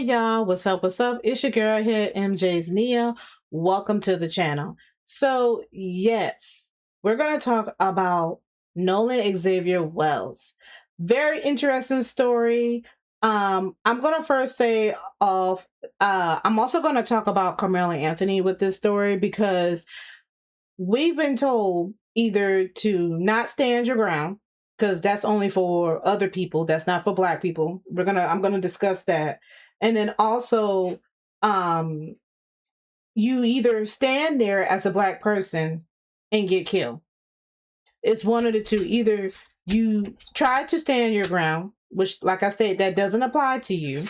y'all, what's up? What's up? It's your girl here, MJ's Nia. Welcome to the channel. So, yes, we're going to talk about Nolan Xavier Wells. Very interesting story. I'm going to first say off, I'm also going to talk about Karmelo Anthony with this story because we've been told either to not stand your ground, because that's only for other people, that's not for black people. I'm gonna discuss that. And then also, um you either stand there as a black person and get killed. It's one of the two. Either you try to stand your ground, which, like I said, that doesn't apply to you,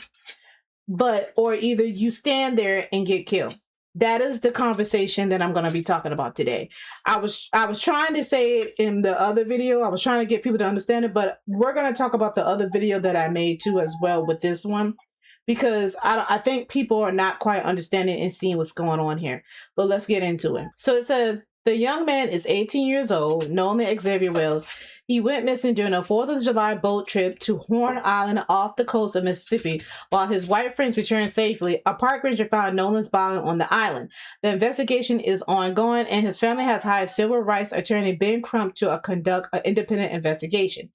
or either you stand there and get killed. That is the conversation that I'm going to be talking about today. I was trying to say it in the other video. I was trying to get people to understand it, but we're going to talk about the other video that I made too as well with this one, because I think people are not quite understanding and seeing what's going on here. But let's get into it. So it said, the young man is 18 years old, Nolan Xavier Wells. He went missing during a 4th of July boat trip to Horn Island off the coast of Mississippi. While his white friends returned safely, a park ranger found Nolan's body on the island. The investigation is ongoing, and his family has hired civil rights attorney Ben Crump to conduct an independent investigation.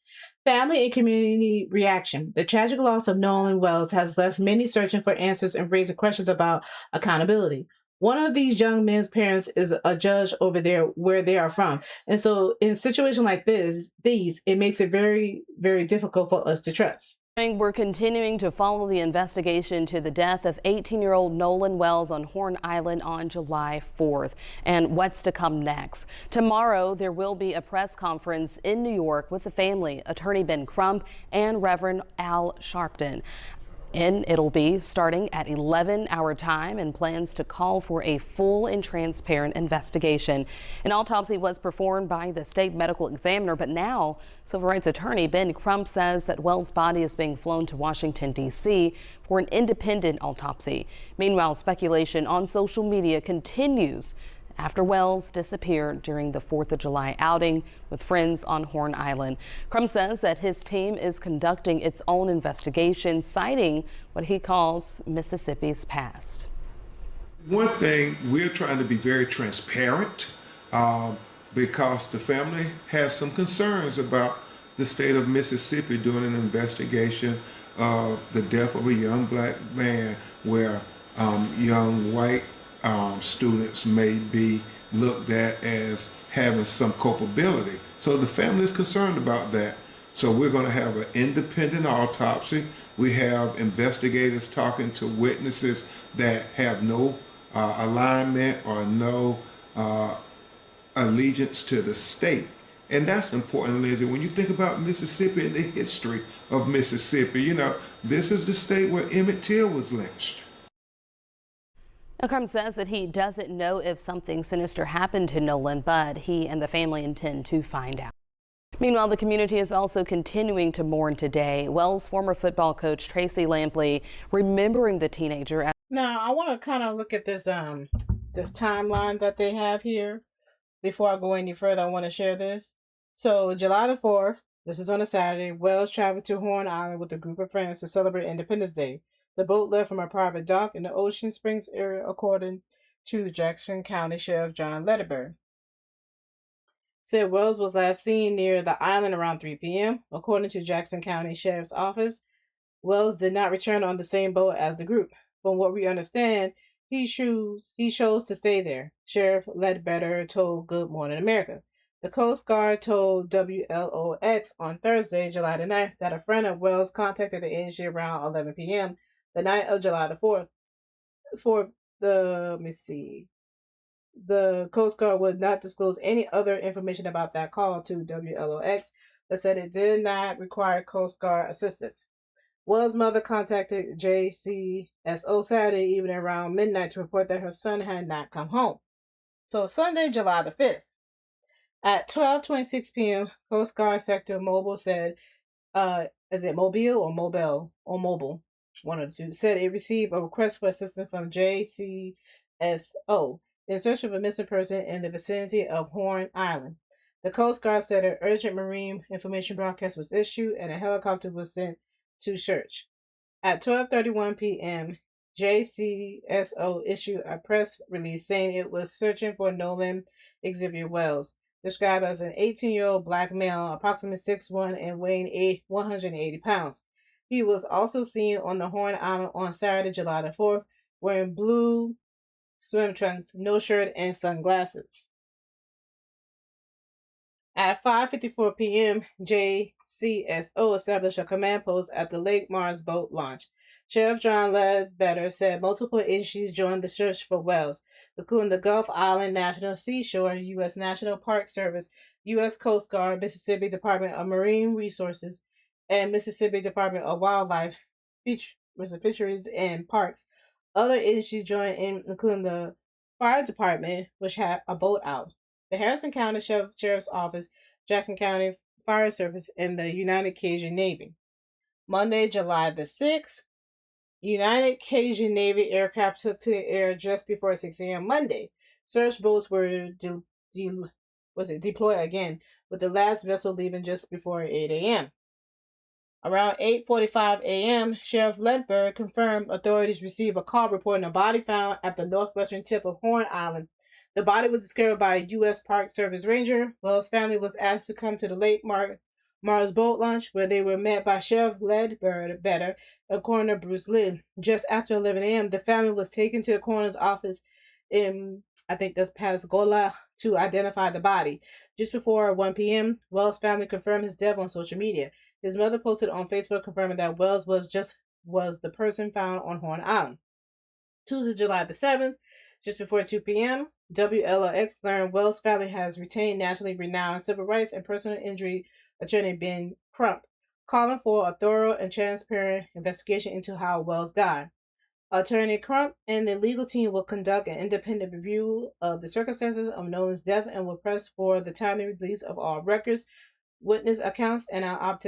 Family and community reaction. The tragic loss of Nolan Wells has left many searching for answers and raising questions about accountability. One of these young men's parents is a judge over there where they are from. And so in a situation like these, it makes it very, very difficult for us to trust. We're continuing to follow the investigation to the death of 18-year-old Nolan Wells on Horn Island on July 4th. And what's to come next? Tomorrow, there will be a press conference in New York with the family, attorney Ben Crump, and Reverend Al Sharpton. And it'll be starting at 11 our time, and plans to call for a full and transparent investigation. An autopsy was performed by the state medical examiner, but now civil rights attorney Ben Crump says that Wells' body is being flown to Washington, D.C. for an independent autopsy. Meanwhile, speculation on social media continues after Wells disappeared during the 4th of July outing with friends on Horn Island. Crump says that his team is conducting its own investigation, citing what he calls Mississippi's past. One thing, we're trying to be very transparent because the family has some concerns about the state of Mississippi doing an investigation of the death of a young black man where young white students may be looked at as having some culpability. So the family is concerned about that. So we're going to have an independent autopsy. We have investigators talking to witnesses that have no alignment or no allegiance to the state. And that's important, Lindsay. When you think about Mississippi and the history of Mississippi, you know, this is the state where Emmett Till was lynched. Crump says that he doesn't know if something sinister happened to Nolan, but he and the family intend to find out. Meanwhile, the community is also continuing to mourn today. Wells' former football coach Tracy Lampley remembering the teenager. Now, I want to kind of look at this this timeline that they have here. Before I go any further, I want to share this. So, July the 4th, this is on a Saturday, Wells traveled to Horn Island with a group of friends to celebrate Independence Day. The boat left from a private dock in the Ocean Springs area, according to Jackson County Sheriff John Letterberg. Said Wells was last seen near the island around 3 p.m. According to Jackson County Sheriff's Office, Wells did not return on the same boat as the group. From what we understand, he chose to stay there, Sheriff Ledbetter told Good Morning America. The Coast Guard told WLOX on Thursday, July the 9th, that a friend of Wells contacted the agency around 11 p.m. the night of July the 4th. The Coast Guard would not disclose any other information about that call to WLOX, but said it did not require Coast Guard assistance. Wells' mother contacted JCSO Saturday evening around midnight to report that her son had not come home. So Sunday, July the 5th, at 12:26 p.m., Coast Guard Sector Mobile said, is it Mobile or Mobile or Mobile? One of the two, said it received a request for assistance from JCSO in search of a missing person in the vicinity of Horn Island. The Coast Guard said an urgent marine information broadcast was issued and a helicopter was sent to search. At 12:31 p.m., JCSO issued a press release saying it was searching for Nolan Xavier Wells, described as an 18-year-old black male, approximately 6'1" and weighing 180 pounds. He was also seen on the Horn Island on Saturday, July the 4th, wearing blue swim trunks, no shirt, and sunglasses. At 5:54 p.m., JCSO established a command post at the Lake Mars boat launch. Sheriff John Ledbetter said multiple agencies joined the search for Wells, including the Gulf Island National Seashore, U.S. National Park Service, U.S. Coast Guard, Mississippi Department of Marine Resources, and Mississippi Department of Wildlife, Fisheries, and Parks. Other agencies joined in, including the Fire Department, which had a boat out, the Harrison County Sheriff's Office, Jackson County Fire Service, and the United Cajun Navy. Monday, July the 6th, United Cajun Navy aircraft took to the air just before 6 a.m. Monday. Search boats were deployed again, with the last vessel leaving just before 8 a.m. Around 8:45 a.m., Sheriff Ledbetter confirmed authorities received a call reporting a body found at the northwestern tip of Horn Island. The body was discovered by a U.S. Park Service ranger. Wells' family was asked to come to the Lake Mars boat launch, where they were met by Sheriff Ledbetter and Coroner Bruce Lynn. Just after 11 a.m., the family was taken to the coroner's office in, I think that's Pascagoula, to identify the body. Just before 1 p.m., Wells' family confirmed his death on social media. His mother posted on Facebook confirming that Wells was the person found on Horn Island. Tuesday, July the 7th, just before 2 p.m., WLOX learned Wells' family has retained nationally renowned civil rights and personal injury attorney Ben Crump, calling for a thorough and transparent investigation into how Wells died. Attorney Crump and the legal team will conduct an independent review of the circumstances of Nolan's death and will press for the timely release of all records, witness accounts, and our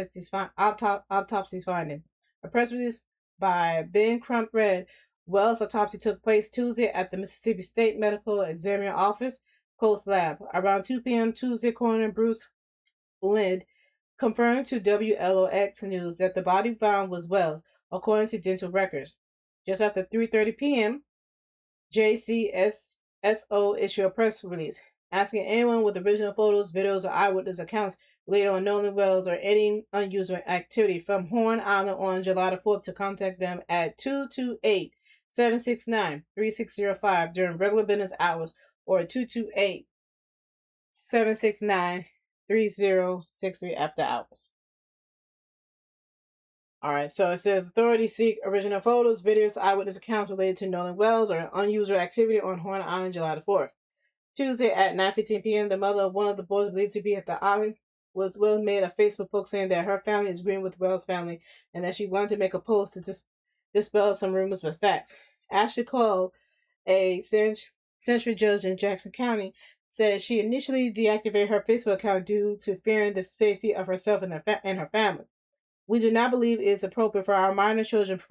autopsy finding. A press release by Ben Crump read, Wells' autopsy took place Tuesday at the Mississippi State Medical Examiner Office, Coast Lab. Around 2 p.m. Tuesday, Coroner Bruce Lind confirmed to WLOX News that the body found was Wells, according to dental records. Just after 3:30 p.m., JCSO issued a press release asking anyone with original photos, videos, or eyewitness accounts related on Nolan Wells or any unusual activity from Horn Island on July the 4th to contact them at 228-769-3605 during regular business hours or 228-769-3063 after hours. Alright, so it says authorities seek original photos, videos, eyewitness accounts related to Nolan Wells or unusual activity on Horn Island July the 4th. Tuesday at 9:15 p.m., the mother of one of the boys believed to be at the island with Will made a Facebook post saying that her family is agreeing with Wells' family and that she wanted to make a post to dispel some rumors with facts. Ashley Cole, a century judge in Jackson County, said she initially deactivated her Facebook account due to fearing the safety of herself and her family. We do not believe it is appropriate for our minor children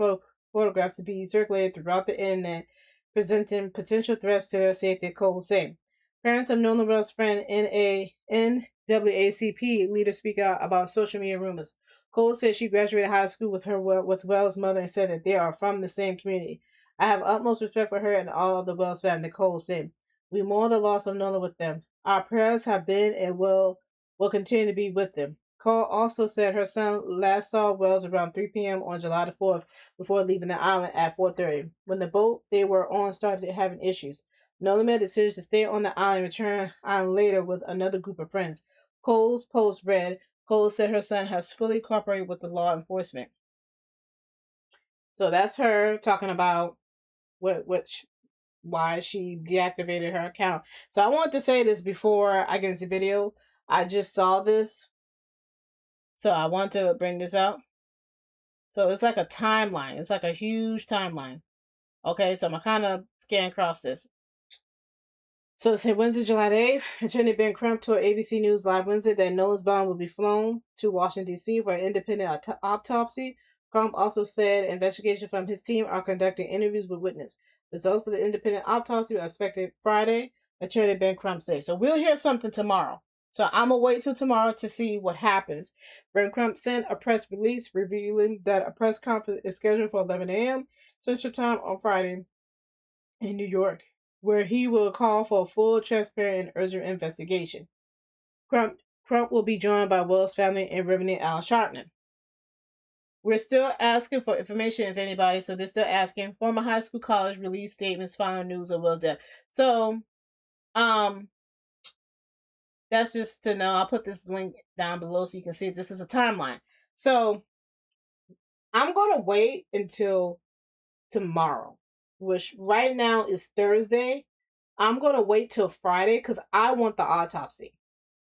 photographs to be circulated throughout the internet, presenting potential threats to their safety, Cole said. Parents of Nolan Wells' friend NAACP leaders speak out about social media rumors. Cole said she graduated high school with Wells' mother and said that they are from the same community. I have utmost respect for her and all of the Wells family, Cole said. We mourn the loss of Nolan with them. Our prayers have been and will continue to be with them. Cole also said her son last saw Wells around 3 p.m. on July the 4th before leaving the island at 4:30 when the boat they were on started having issues. Nolan made a decision to stay on the island and return island later with another group of friends. Cole's post read, Cole said her son has fully cooperated with the law enforcement. So that's her talking about why she deactivated her account. So I wanted to say this before I get into the video. I just saw this, so I want to bring this out. So it's like a timeline. It's like a huge timeline. Okay, so I'm going to kind of scan across this. So it said Wednesday, July 8th, Attorney Ben Crump told ABC News Live Wednesday that Nolan's body will be flown to Washington, D.C. for an independent autopsy. Crump also said investigations from his team are conducting interviews with witnesses. Results for the independent autopsy are expected Friday, Attorney Ben Crump said. So we'll hear something tomorrow. So I'm going to wait till tomorrow to see what happens. Ben Crump sent a press release revealing that a press conference is scheduled for 11 a.m. Central Time on Friday in New York, where he will call for a full, transparent, and urgent investigation. Crump will be joined by Wells' family and Reverend Al Sharpton. We're still asking for information, if anybody, so they're still asking. Former high school, college release statements, final news of Wells' death. So, that's just to know. I'll put this link down below so you can see it. This is a timeline. So, I'm going to wait until tomorrow, which right now is Thursday. I'm going to wait till Friday because I want the autopsy.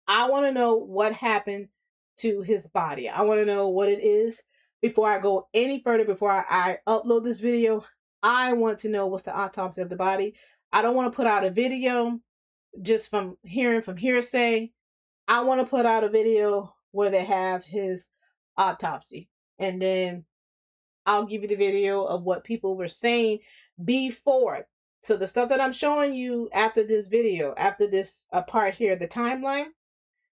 I want to know what happened to his body. I want to know what it is before I go any further, before I upload this video. I want to know what's the autopsy of the body. I don't want to put out a video just from hearsay. I want to put out a video where they have his autopsy. And then I'll give you the video of what people were saying before. So the stuff that I'm showing you after this video, after this part here, the timeline,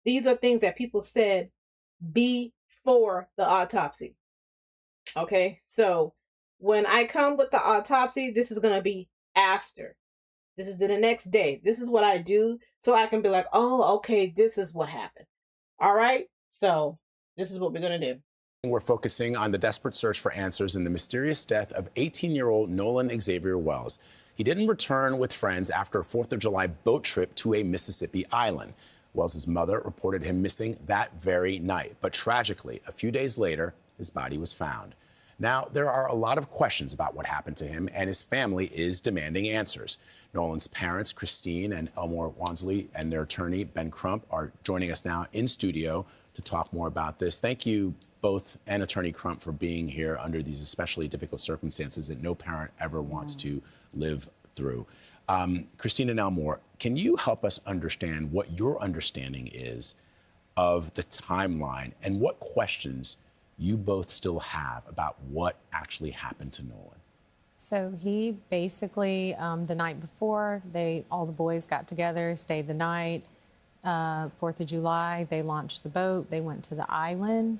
these are things that people said before the autopsy. Okay, so when I come with the autopsy, this is going to be after. This is the next day. This is what I do so I can be like, oh, okay, this is what happened. All right, so this is what we're going to do. We're focusing on the desperate search for answers in the mysterious death of 18-year-old Nolan Xavier Wells. He didn't return with friends after a 4th of July boat trip to a Mississippi island. Wells' mother reported him missing that very night, but tragically, a few days later, his body was found. Now, there are a lot of questions about what happened to him, and his family is demanding answers. Nolan's parents, Christine and Elmore Wansley, and their attorney, Ben Crump, are joining us now in studio to talk more about this. Thank you both, and Attorney Crump, for being here under these especially difficult circumstances that no parent ever wants to live through. Christine and Elmore, can you help us understand what your understanding is of the timeline and what questions you both still have about what actually happened to Nolan? So he basically, the night before, all the boys got together, stayed the night. 4th of July, they launched the boat. They went to the island,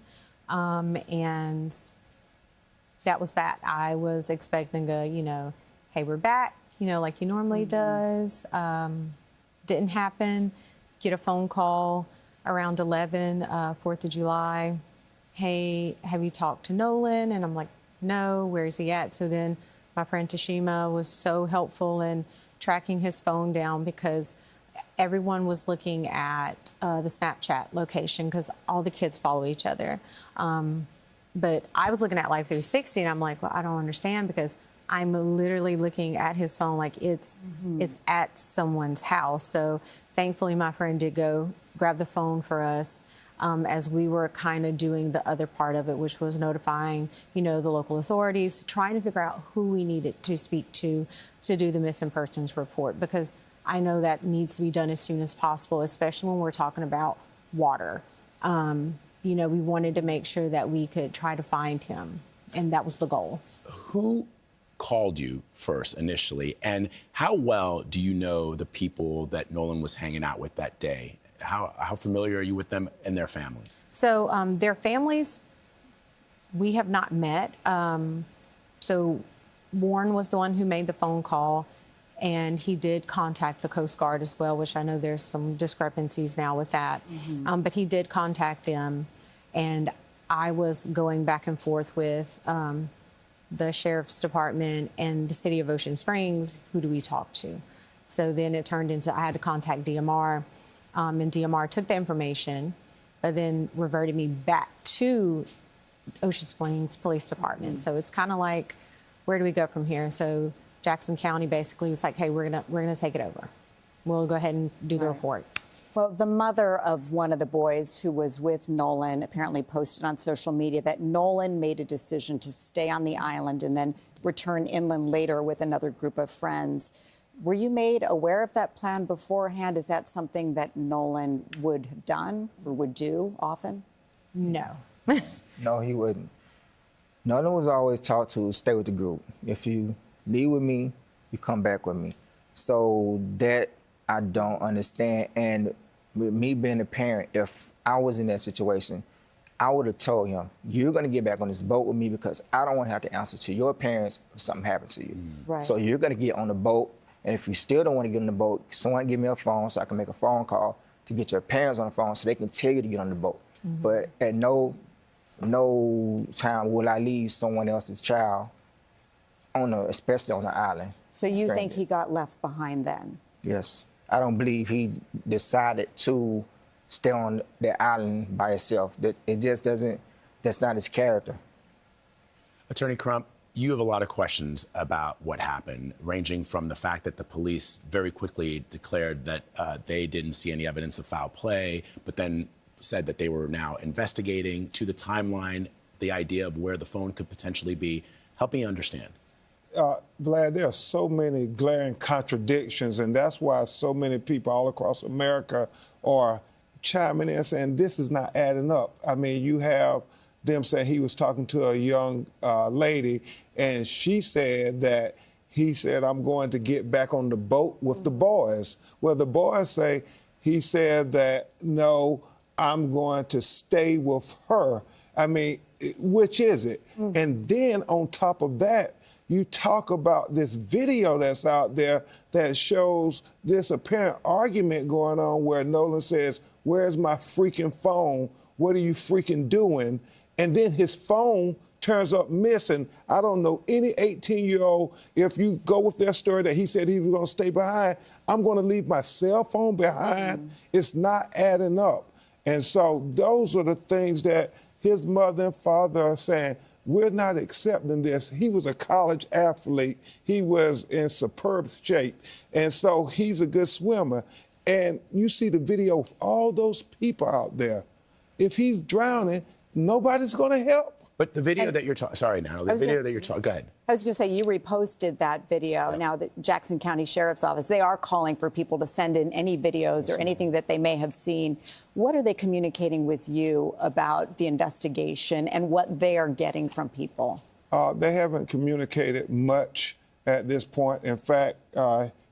and that was that. I was expecting hey, we're back, like he normally does. Didn't happen. Get a phone call around 11, 4th of July. Hey, have you talked to Nolan? And I'm like, no, where is he at? So then my friend Tashima was so helpful in tracking his phone down because everyone was looking at the Snapchat location because all the kids follow each other. But I was looking at Life 360 and I'm like, well, I don't understand because I'm literally looking at his phone like it's at someone's house. So thankfully my friend did go grab the phone for us. As we were kind of doing the other part of it, which was notifying, the local authorities, trying to figure out who we needed to speak to do the missing persons report, because I know that needs to be done as soon as possible, especially when we're talking about water. We wanted to make sure that we could try to find him, and that was the goal. Who called you first initially, and how well do you know the people that Nolan was hanging out with that day? How familiar are you with them and their families? So their families, we have not met. So Warren was the one who made the phone call, and he did contact the Coast Guard as well, which I know there's some discrepancies now with that. But he did contact them, and I was going back and forth with the Sheriff's Department and the City of Ocean Springs. Who do we talk to? So then it turned into I had to contact DMR. And DMR took the information, but then reverted me back to Ocean Springs Police Department. So it's kind of like, where do we go from here? So Jackson County basically was like, hey, we're gonna take it over. We'll go ahead and do the report. Well, the mother of one of the boys who was with Nolan apparently posted on social media that Nolan made a decision to stay on the island and then return inland later with another group of friends. Were you made aware of that plan beforehand? Is that something that Nolan would have done or would do often? No. No, he wouldn't. Nolan was always taught to stay with the group. If you leave with me, you come back with me. So that I don't understand. And with me being a parent, if I was in that situation, I would have told him, you're going to get back on this boat with me because I don't want to have to answer to your parents if something happened to you. Right. So you're going to get on the boat, and if you still don't want to get on the boat, someone give me a phone so I can make a phone call to get your parents on the phone so they can tell you to get on the boat. But at no time will I leave someone else's child especially on the island. So you think he got left behind then? Yes. I don't believe he decided to stay on the island by himself. It just doesn't, that's not his character. Attorney Crump, you have a lot of questions about what happened, ranging from the fact that the police very quickly declared that they didn't see any evidence of foul play, but then said that they were now investigating, to the timeline, the idea of where the phone could potentially be. Help me understand. Vlad, there are so many glaring contradictions, and that's why so many people all across America are chiming in saying this is not adding up. I mean, you have them saying he was talking to a young lady, and she said that he said, I'm going to get back on the boat with the boys. Well, the boys say he said that, no, I'm going to stay with her. I mean, which is it? And then on top of that, you talk about this video that's out there that shows this apparent argument going on where Nolan says, where's my freaking phone? What are you freaking doing? And then his phone turns up missing. I don't know any 18-year-old, if you go with their story that he said he was going to stay behind, I'm going to leave my cell phone behind. It's not adding up. And so those are the things that his mother and father are saying, we're not accepting this. He was a college athlete. He was in superb shape. And so he's a good swimmer. And you see the video of all those people out there. If he's drowning, nobody's going to help. But the video that you're talking, sorry, Natalie, the video that you're talking, go ahead. I was going to say, you reposted that video. Yeah. Now, the Jackson County Sheriff's Office, they are calling for people to send in any videos or anything that they may have seen. What are they communicating with you about the investigation and what they are getting from people? They haven't communicated much at this point. In fact,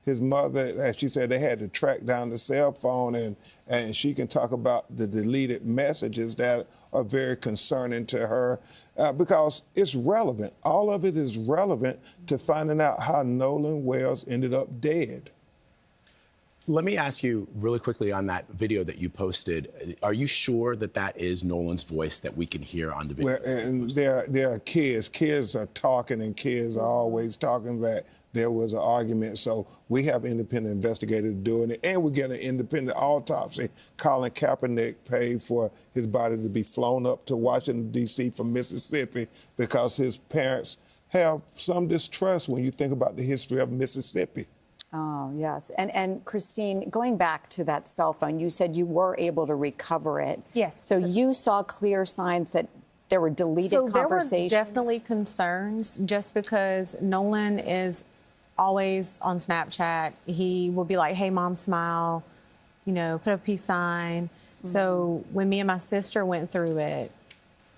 his mother, as she said, they had to track down the cell phone, and she can talk about the deleted messages that are very concerning to her because it's relevant. All of it is relevant to finding out how Nolan Wells ended up dead. Let me ask you really quickly on that video that you posted. Are you sure that that is Nolan's voice that we can hear on the video? Well, and there are kids. Kids are talking, and kids are always talking that there was an argument. So we have independent investigators doing it, and we get an independent autopsy. Colin Kaepernick paid for his body to be flown up to Washington, D.C. from Mississippi because his parents have some distrust when you think about the history of Mississippi. Oh, yes. And Christine, going back to that cell phone, you said you were able to recover it. Yes. So you saw clear signs that there were deleted conversations? There were definitely concerns just because Nolan is always on Snapchat. He will be like, hey, Mom, smile, you know, put a peace sign. So when me and my sister went through it,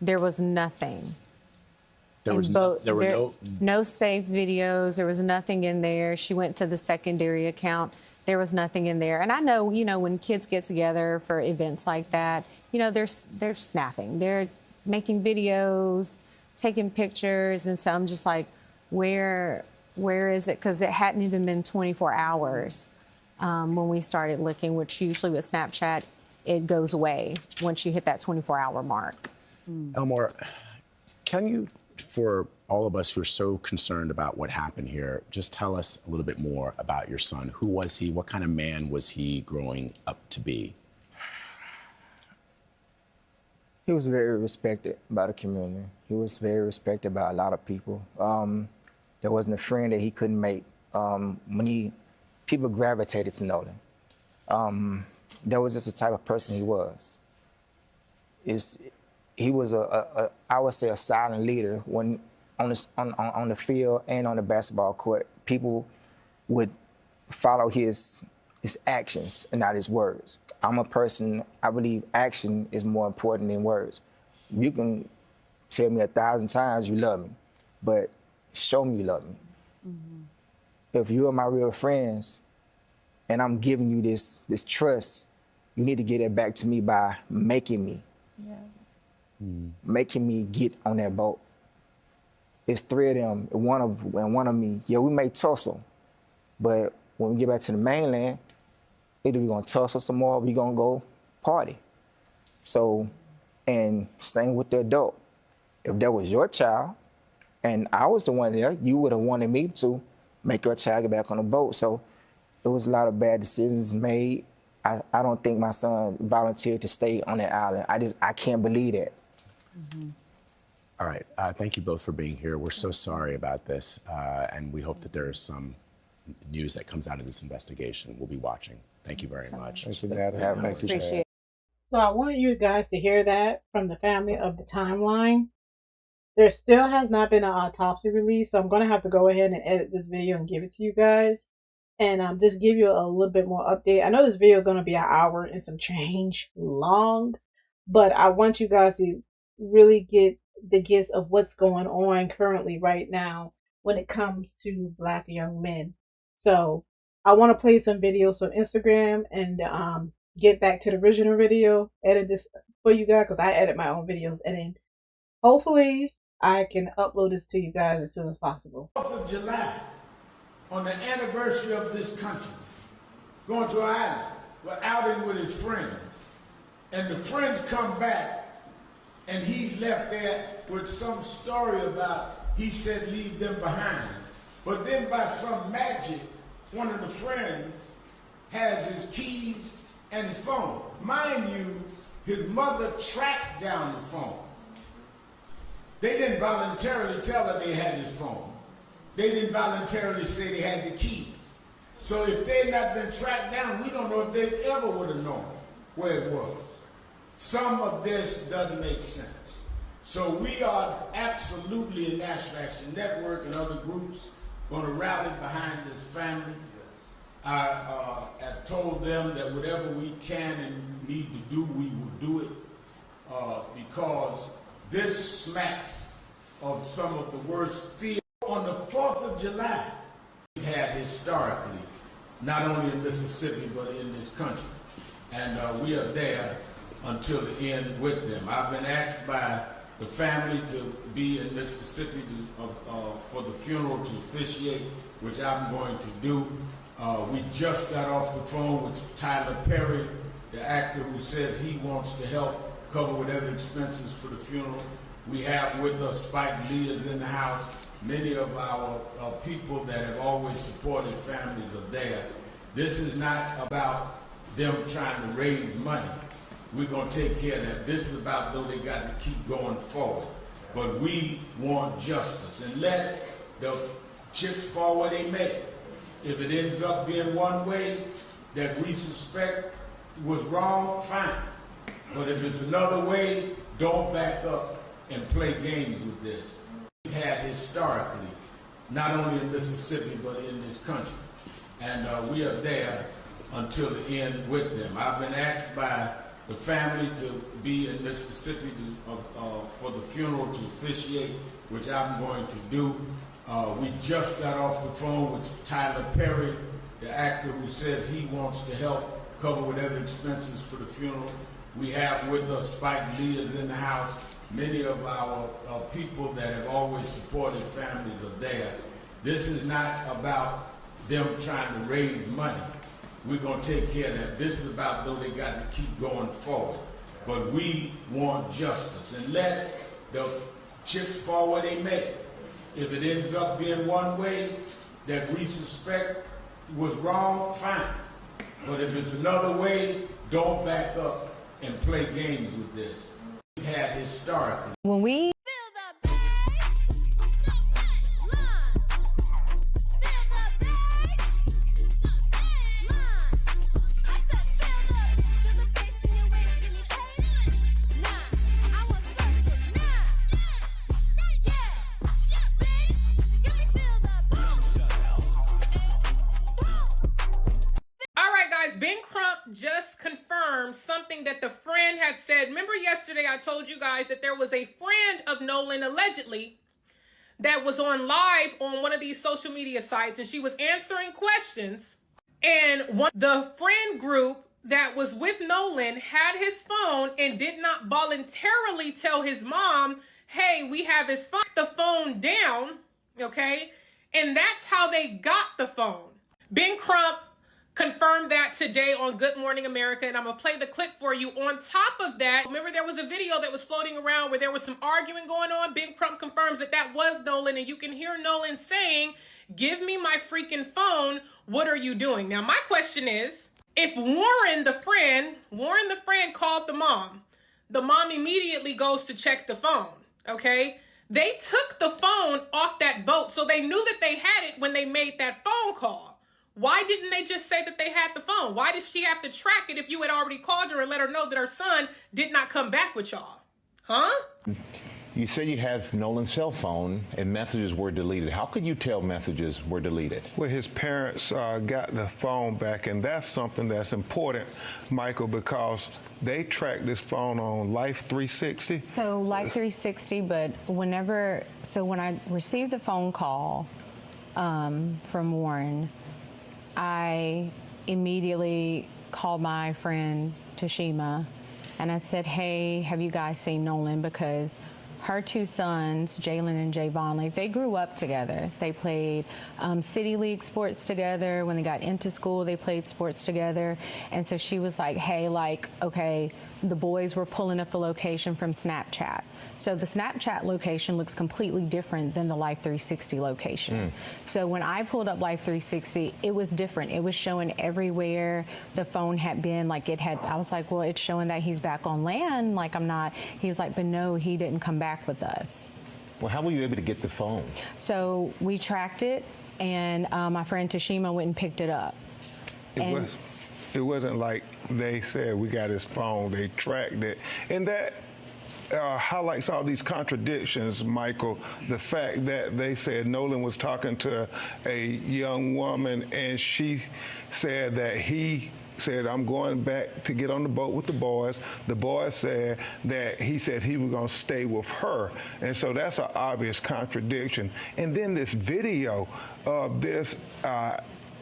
there was nothing. There was no saved videos. There was nothing in there. She went to the secondary account. There was nothing in there. And I know, you know, when kids get together for events like that, you know, they're snapping. They're making videos, taking pictures. And so I'm just like, where is it? Because it hadn't even been 24 hours when we started looking, which usually with Snapchat, it goes away once you hit that 24-hour mark. Elmore, can you, for all of us who are so concerned about what happened here, just tell us a little bit more about your son. Who was he? What kind of man was he growing up to be? He was very respected by the community. He was very respected by a lot of people. There wasn't a friend that he couldn't make. People gravitated to Nolan. That was just the type of person he was. He was I would say, a silent leader. When on the field and on the basketball court, people would follow his actions and not his words. I'm a person, I believe action is more important than words. You can tell me 1,000 times you love me, but show me you love me. If you are my real friends and I'm giving you this trust, You need to get it back to me by making me. Making me get on that boat. It's 3 of them, one of me. Yeah, we may tussle, but when we get back to the mainland, either we gonna tussle some more, or we gonna go party. So, and same with the adult. If that was your child, and I was the one there, you would have wanted me to make your child get back on the boat. So, it was a lot of bad decisions made. I don't think my son volunteered to stay on that island. I can't believe that. All right. Thank you both for being here. We're so sorry about this, and we hope that there is some news that comes out of this investigation. We'll be watching. Thank you very much. Thank you for having me. Appreciate it. So I want you guys to hear that from the family of the timeline. There still has not been an autopsy released, so I'm going to have to go ahead and edit this video and give it to you guys. And just give you a little bit more update. I know this video is going to be an hour and some change long, but I want you guys to really get the gist of what's going on currently right now when it comes to Black young men. So I want to play some videos on Instagram and get back to the original video, edit this for you guys because I edit my own videos, and then hopefully I can upload this to you guys as soon as possible. 4th of July, on the anniversary of this country, going to an island, we're outing with his friends, and the friends come back, and he's left there with some story about, he said leave them behind. But then by some magic, one of the friends has his keys and his phone. Mind you, his mother tracked down the phone. They didn't voluntarily tell her they had his phone. They didn't voluntarily say they had the keys. So if they'd not been tracked down, we don't know if they ever would have known where it was. Some of this doesn't make sense. So we are absolutely in National Action Network and other groups going to rally behind this family. I have told them that whatever we can and need to do, we will do it because this smacks of some of the worst fear. On the 4th of July, we had historically, not only in Mississippi, but in this country. And we are there until the end with them. I've been asked by the family to be in Mississippi for the funeral to officiate, which I'm going to do. We just got off the phone with Tyler Perry, the actor who says he wants to help cover whatever expenses for the funeral. We have with us Spike Lee is in the house. Many of our people that have always supported families are there. This is not about them trying to raise money. We're going to take care of that. This is about, though, they got to keep going forward. But we want justice. And let the chips fall where they may. If it ends up being one way that we suspect was wrong, fine. But if it's another way, don't back up and play games with this. We had historically, not only in Mississippi, but in this country. And we are there until the end with them. I've been asked by the family to be in Mississippi for the funeral to officiate, which I'm going to do. We just got off the phone with Tyler Perry, the actor who says he wants to help cover whatever expenses for the funeral. We have with us Spike Lee is in the house. Many of our people that have always supported families are there. This is not about them trying to raise money. We're going to take care of that. This is about, though, they got to keep going forward. But we want justice. And let the chips fall where they may. If it ends up being one way that we suspect was wrong, fine. But if it's another way, don't back up and play games with this. We had historically. When we just confirmed something that the friend had said. Remember yesterday I told you guys that there was a friend of Nolan allegedly that was on live on one of these social media sites, and she was answering questions, and the friend group that was with Nolan had his phone and did not voluntarily tell his mom, hey, we have his phone, the phone down, okay? And that's how they got the phone. Ben Crump confirmed that today on Good Morning America, and I'm gonna play the clip for you. On top of that, remember there was a video that was floating around where there was some arguing going on. Ben Crump confirms that that was Nolan, and you can hear Nolan saying, give me my freaking phone, what are you doing? Now my question is, if Warren the friend called the mom immediately goes to check the phone, okay? They took the phone off that boat, so they knew that they had it when they made that phone call. Why didn't they just say that they had the phone? Why did she have to track it if you had already called her and let her know that her son did not come back with y'all? Huh? You said you have Nolan's cell phone and messages were deleted. How could you tell messages were deleted? Well, his parents got the phone back, and that's something that's important, Michael, because they tracked this phone on Life 360. So Life 360, but when I received the phone call from Warren, I immediately called my friend Tashima and I said, hey, have you guys seen Nolan? Because her two sons, Jalen and Javon, like they grew up together. They played City League sports together. When they got into school, they played sports together. And so she was like, hey, like, okay, the boys were pulling up the location from Snapchat. So the Snapchat location looks completely different than the Life 360 location. So when I pulled up Life 360, it was different. It was showing everywhere the phone had been. Like it had, I was like, well, it's showing that he's back on land. Like I'm not, he's like, but no, he didn't come back with us. Well, how were you able to get the phone? So we tracked it, and my friend Tashima went and picked it up. It wasn't like they said we got his phone, they tracked it. And that highlights all these contradictions, Michael. The fact that they said Nolan was talking to a young woman and she said that he said, I'm going back to get on the boat with the boys. The boys said that he said he was going to stay with her. And so that's an obvious contradiction. And then this video of this,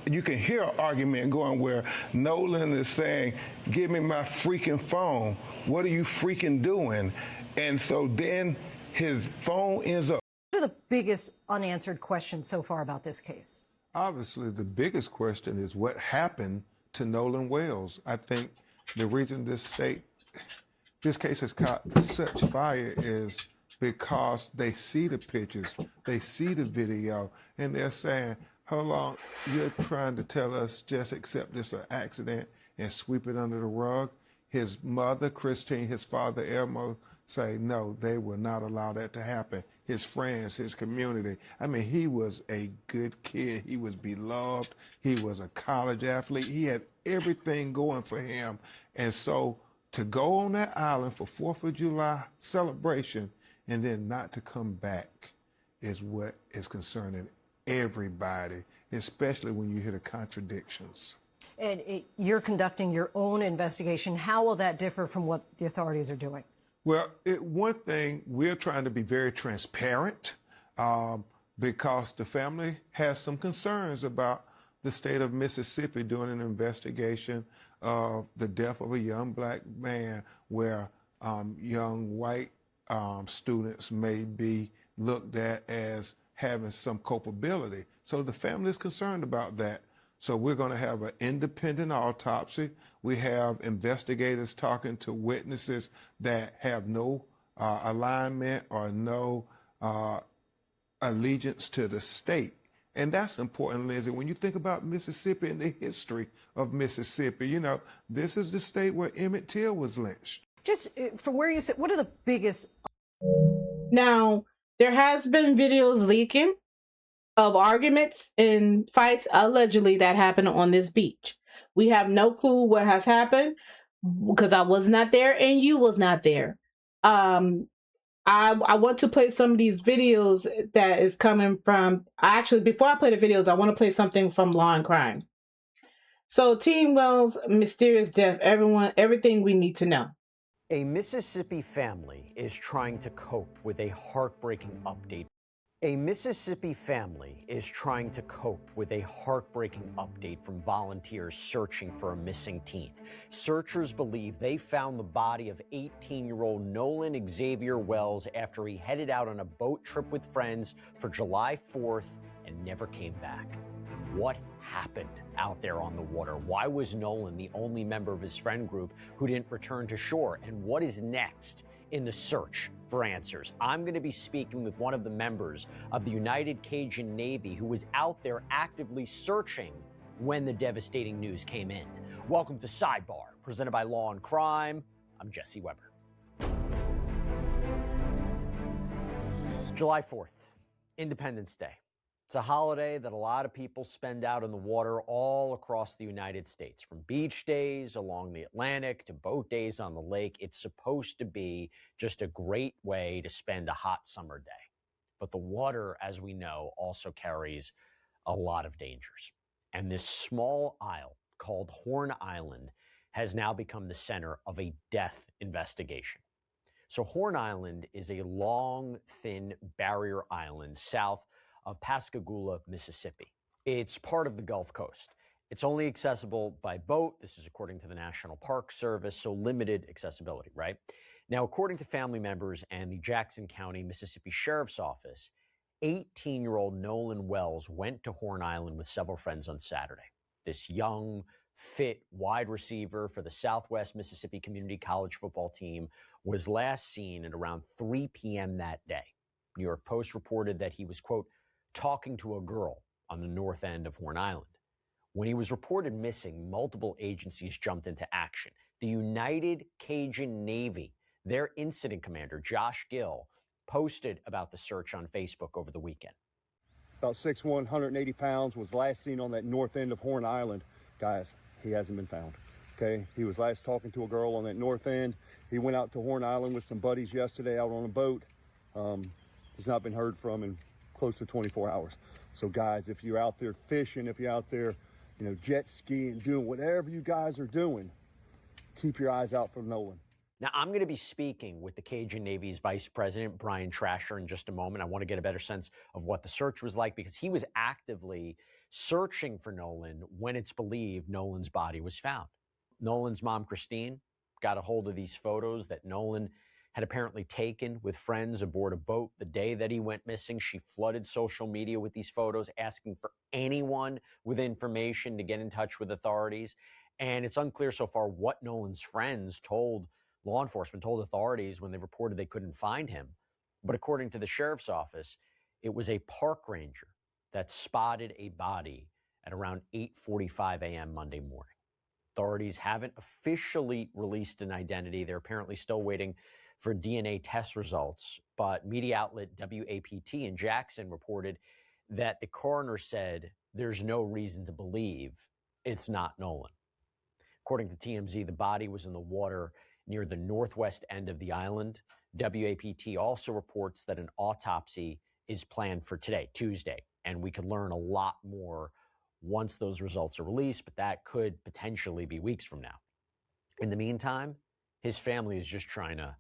you can hear an argument going where Nolan is saying, give me my freaking phone. What are you freaking doing? And so then his phone ends up. What are the biggest unanswered questions so far about this case? Obviously, the biggest question is what happened to Nolan Wells. I think the reason this case has caught such fire is because they see the pictures, they see the video, and they're saying, hold on, you're trying to tell us just accept this an accident and sweep it under the rug? His mother, Christine, his father, Elmo, say, no, they will not allow that to happen. His friends, his community. I mean, he was a good kid. He was beloved. He was a college athlete. He had everything going for him. And so to go on that island for 4th of July celebration and then not to come back is what is concerning everybody, especially when you hear the contradictions. And you're conducting your own investigation. How will that differ from what the authorities are doing? Well, one thing, we're trying to be very transparent because the family has some concerns about the state of Mississippi doing an investigation of the death of a young black man where young white students may be looked at as having some culpability. So the family is concerned about that. So we're going to have an independent autopsy. We have investigators talking to witnesses that have no alignment or no allegiance to the state. And that's important, Lindsay. When you think about Mississippi and the history of Mississippi, you know, this is the state where Emmett Till was lynched. Just from where you sit, what are the biggest? Now, there has been videos leaking of arguments and fights allegedly that happened on this beach. We have no clue what has happened because I was not there and you was not there. I want to play some of these videos that is coming from, actually, before I play the videos, I want to play something from Law and Crime. So Team Wells' mysterious death, everything we need to know. A Mississippi family is trying to cope with a heartbreaking update. A Mississippi family is trying to cope with a heartbreaking update from volunteers searching for a missing teen. Searchers believe they found the body of 18-year-old Nolan Xavier Wells after he headed out on a boat trip with friends for July 4th and never came back. What happened out there on the water? Why was Nolan the only member of his friend group who didn't return to shore? And what is next in the search for answers? I'm going to be speaking with one of the members of the United Cajun Navy who was out there actively searching when the devastating news came in. Welcome to Sidebar, presented by Law and Crime. I'm Jesse Weber. July 4th, Independence Day. It's a holiday that a lot of people spend out on the water all across the United States, from beach days along the Atlantic to boat days on the lake. It's supposed to be just a great way to spend a hot summer day. But the water, as we know, also carries a lot of dangers. And this small isle called Horn Island has now become the center of a death investigation. So Horn Island is a long, thin barrier island south of Pascagoula, Mississippi. It's part of the Gulf Coast. It's only accessible by boat. This is according to the National Park Service, so limited accessibility, right? Now, according to family members and the Jackson County, Mississippi Sheriff's Office, 18-year-old Nolan Wells went to Horn Island with several friends on Saturday. This young, fit wide receiver for the Southwest Mississippi Community College football team was last seen at around 3 p.m. that day. New York Post reported that he was, quote, talking to a girl on the north end of Horn Island. When he was reported missing, multiple agencies jumped into action. The United Cajun Navy, their incident commander, Josh Gill, posted about the search on Facebook over the weekend. About 6'1", 180 pounds, was last seen on that north end of Horn Island. Guys, he hasn't been found. Okay, he was last talking to a girl on that north end. He went out to Horn Island with some buddies yesterday out on a boat. He's not been heard from in close to 24 hours. So guys, if you're out there fishing, if you're out there, jet skiing, doing whatever you guys are doing, keep your eyes out for Nolan. Now, I'm going to be speaking with the Cajun Navy's Vice President, Brian Trasher, in just a moment. I want to get a better sense of what the search was like because he was actively searching for Nolan when it's believed Nolan's body was found. Nolan's mom, Christine, got a hold of these photos that Nolan had apparently taken with friends aboard a boat the day that he went missing. She flooded social media with these photos, asking for anyone with information to get in touch with authorities. And it's unclear so far what Nolan's friends told law enforcement, told authorities when they reported they couldn't find him. But according to the sheriff's office, it was a park ranger that spotted a body at around 8:45 a.m. Monday morning. Authorities haven't officially released an identity. They're apparently still waiting for DNA test results, but media outlet WAPT in Jackson reported that the coroner said there's no reason to believe it's not Nolan. According to TMZ, the body was in the water near the northwest end of the island. WAPT also reports that an autopsy is planned for today, Tuesday, and we could learn a lot more once those results are released, but that could potentially be weeks from now. In the meantime, his family is just trying to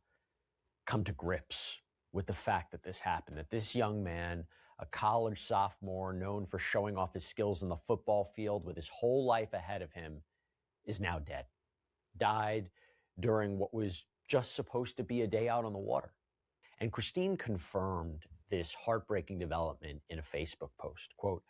come to grips with the fact that this happened, that this young man, a college sophomore known for showing off his skills in the football field with his whole life ahead of him, is now dead. Died during what was just supposed to be a day out on the water. And Christine confirmed this heartbreaking development in a Facebook post. Quote,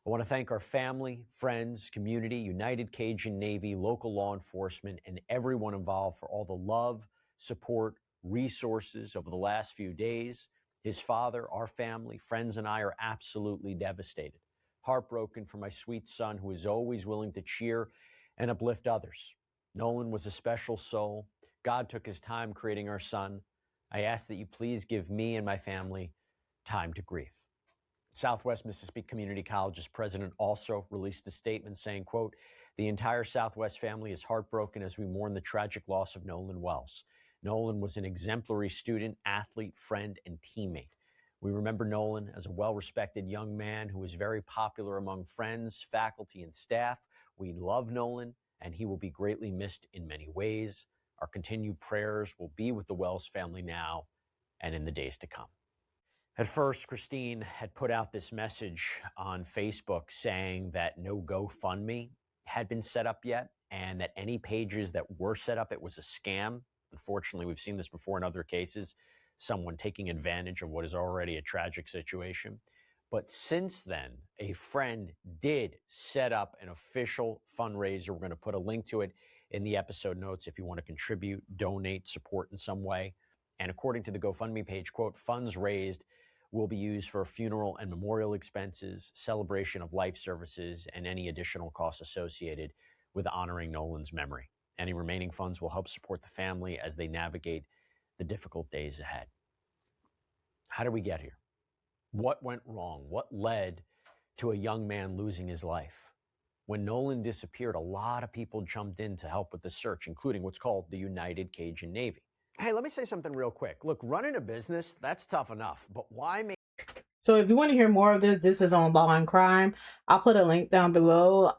I want to thank our family, friends, community, United Cajun Navy, local law enforcement, and everyone involved for all the love, support, resources over the last few days. His father, our family, friends, and I are absolutely devastated. Heartbroken for my sweet son, who is always willing to cheer and uplift others. Nolan was a special soul. God took his time creating our son. I ask that you please give me and my family time to grieve. Southwest Mississippi Community College's president also released a statement saying, quote, the entire Southwest family is heartbroken as we mourn the tragic loss of Nolan Wells. Nolan was an exemplary student, athlete, friend, and teammate. We remember Nolan as a well-respected young man who was very popular among friends, faculty, and staff. We love Nolan, and he will be greatly missed in many ways. Our continued prayers will be with the Wells family now and in the days to come. At first, Christine had put out this message on Facebook saying that no GoFundMe had been set up yet, and that any pages that were set up, it was a scam. Unfortunately, we've seen this before in other cases, someone taking advantage of what is already a tragic situation. But since then, a friend did set up an official fundraiser. We're going to put a link to it in the episode notes if you want to contribute, donate, support in some way. And according to the GoFundMe page, quote, funds raised will be used for funeral and memorial expenses, celebration of life services, and any additional costs associated with honoring Nolan's memory. Any remaining funds will help support the family as they navigate the difficult days ahead. How did we get here? What went wrong? What led to a young man losing his life? When Nolan disappeared, a lot of people jumped in to help with the search, including what's called the United Cajun Navy. Hey, let me say something real quick. Look, running a business, that's tough enough, but why make... So if you want to hear more of this is on Law and Crime. I'll put a link down below.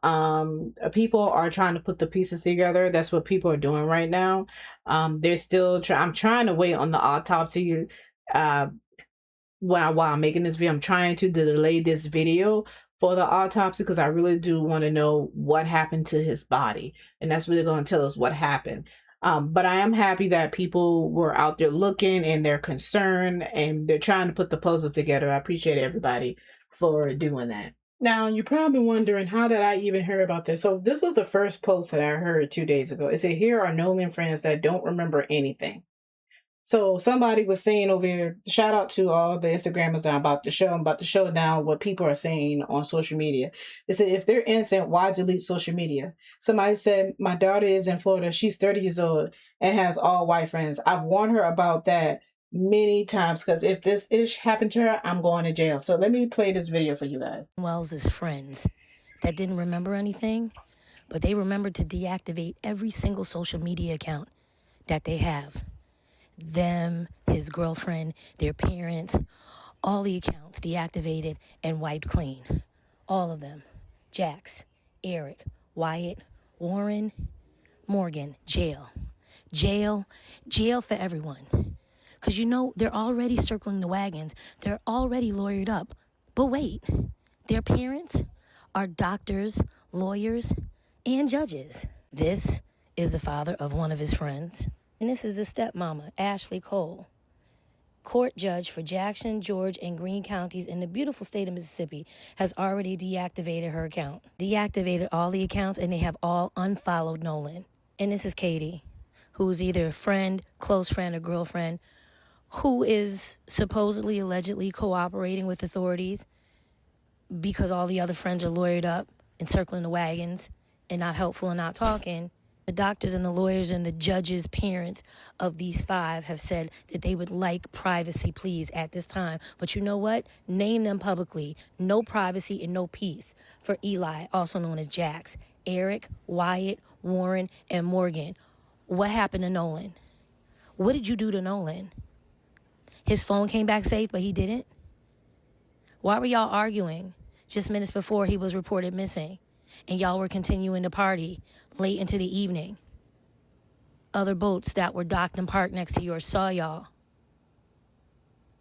People are trying to put the pieces together. That's what people are doing right now. They're still I'm trying to wait on the autopsy. While I'm making this video, I'm trying to delay this video for the autopsy because I really do want to know what happened to his body. And that's really going to tell us what happened. But I am happy that people were out there looking and they're concerned and they're trying to put the puzzles together. I appreciate everybody for doing that. Now, you're probably wondering, how did I even hear about this? So this was the first post that I heard 2 days ago. It said, here are Nolan friends that don't remember anything. So somebody was saying over here, shout out to all the Instagrammers now about the show. I'm about to show down what people are saying on social media. They said, if they're innocent, why delete social media? Somebody said, my daughter is in Florida. She's 30 years old and has all white friends. I've warned her about that many times because if this ish happened to her, I'm going to jail. So let me play this video for you guys. Wells' friends that didn't remember anything, but they remembered to deactivate every single social media account that they have. Them, his girlfriend, their parents, all the accounts deactivated and wiped clean. All of them. Jax, Eric, Wyatt, Warren, Morgan, jail. Jail for everyone. Because you know, they're already circling the wagons. They're already lawyered up. But wait, their parents are doctors, lawyers, and judges. This is the father of one of his friends. And this is the stepmama, Ashley Cole, court judge for Jackson, George, and Greene counties in the beautiful state of Mississippi, has already deactivated her account. Deactivated all the accounts, and they have all unfollowed Nolan. And this is Katie, who is either a friend, close friend, or girlfriend, who is supposedly, allegedly cooperating with authorities because all the other friends are lawyered up and circling the wagons and not helpful and not talking. The doctors and the lawyers and the judges' parents of these 5 have said that they would like privacy, please, at this time. But you know what? Name them publicly. No privacy and no peace for Eli, also known as Jax, Eric, Wyatt, Warren, and Morgan. What happened to Nolan? What did you do to Nolan? His phone came back safe, but he didn't? Why were y'all arguing just minutes before he was reported missing? And y'all were continuing to party late into the evening. Other boats that were docked and parked next to yours saw y'all.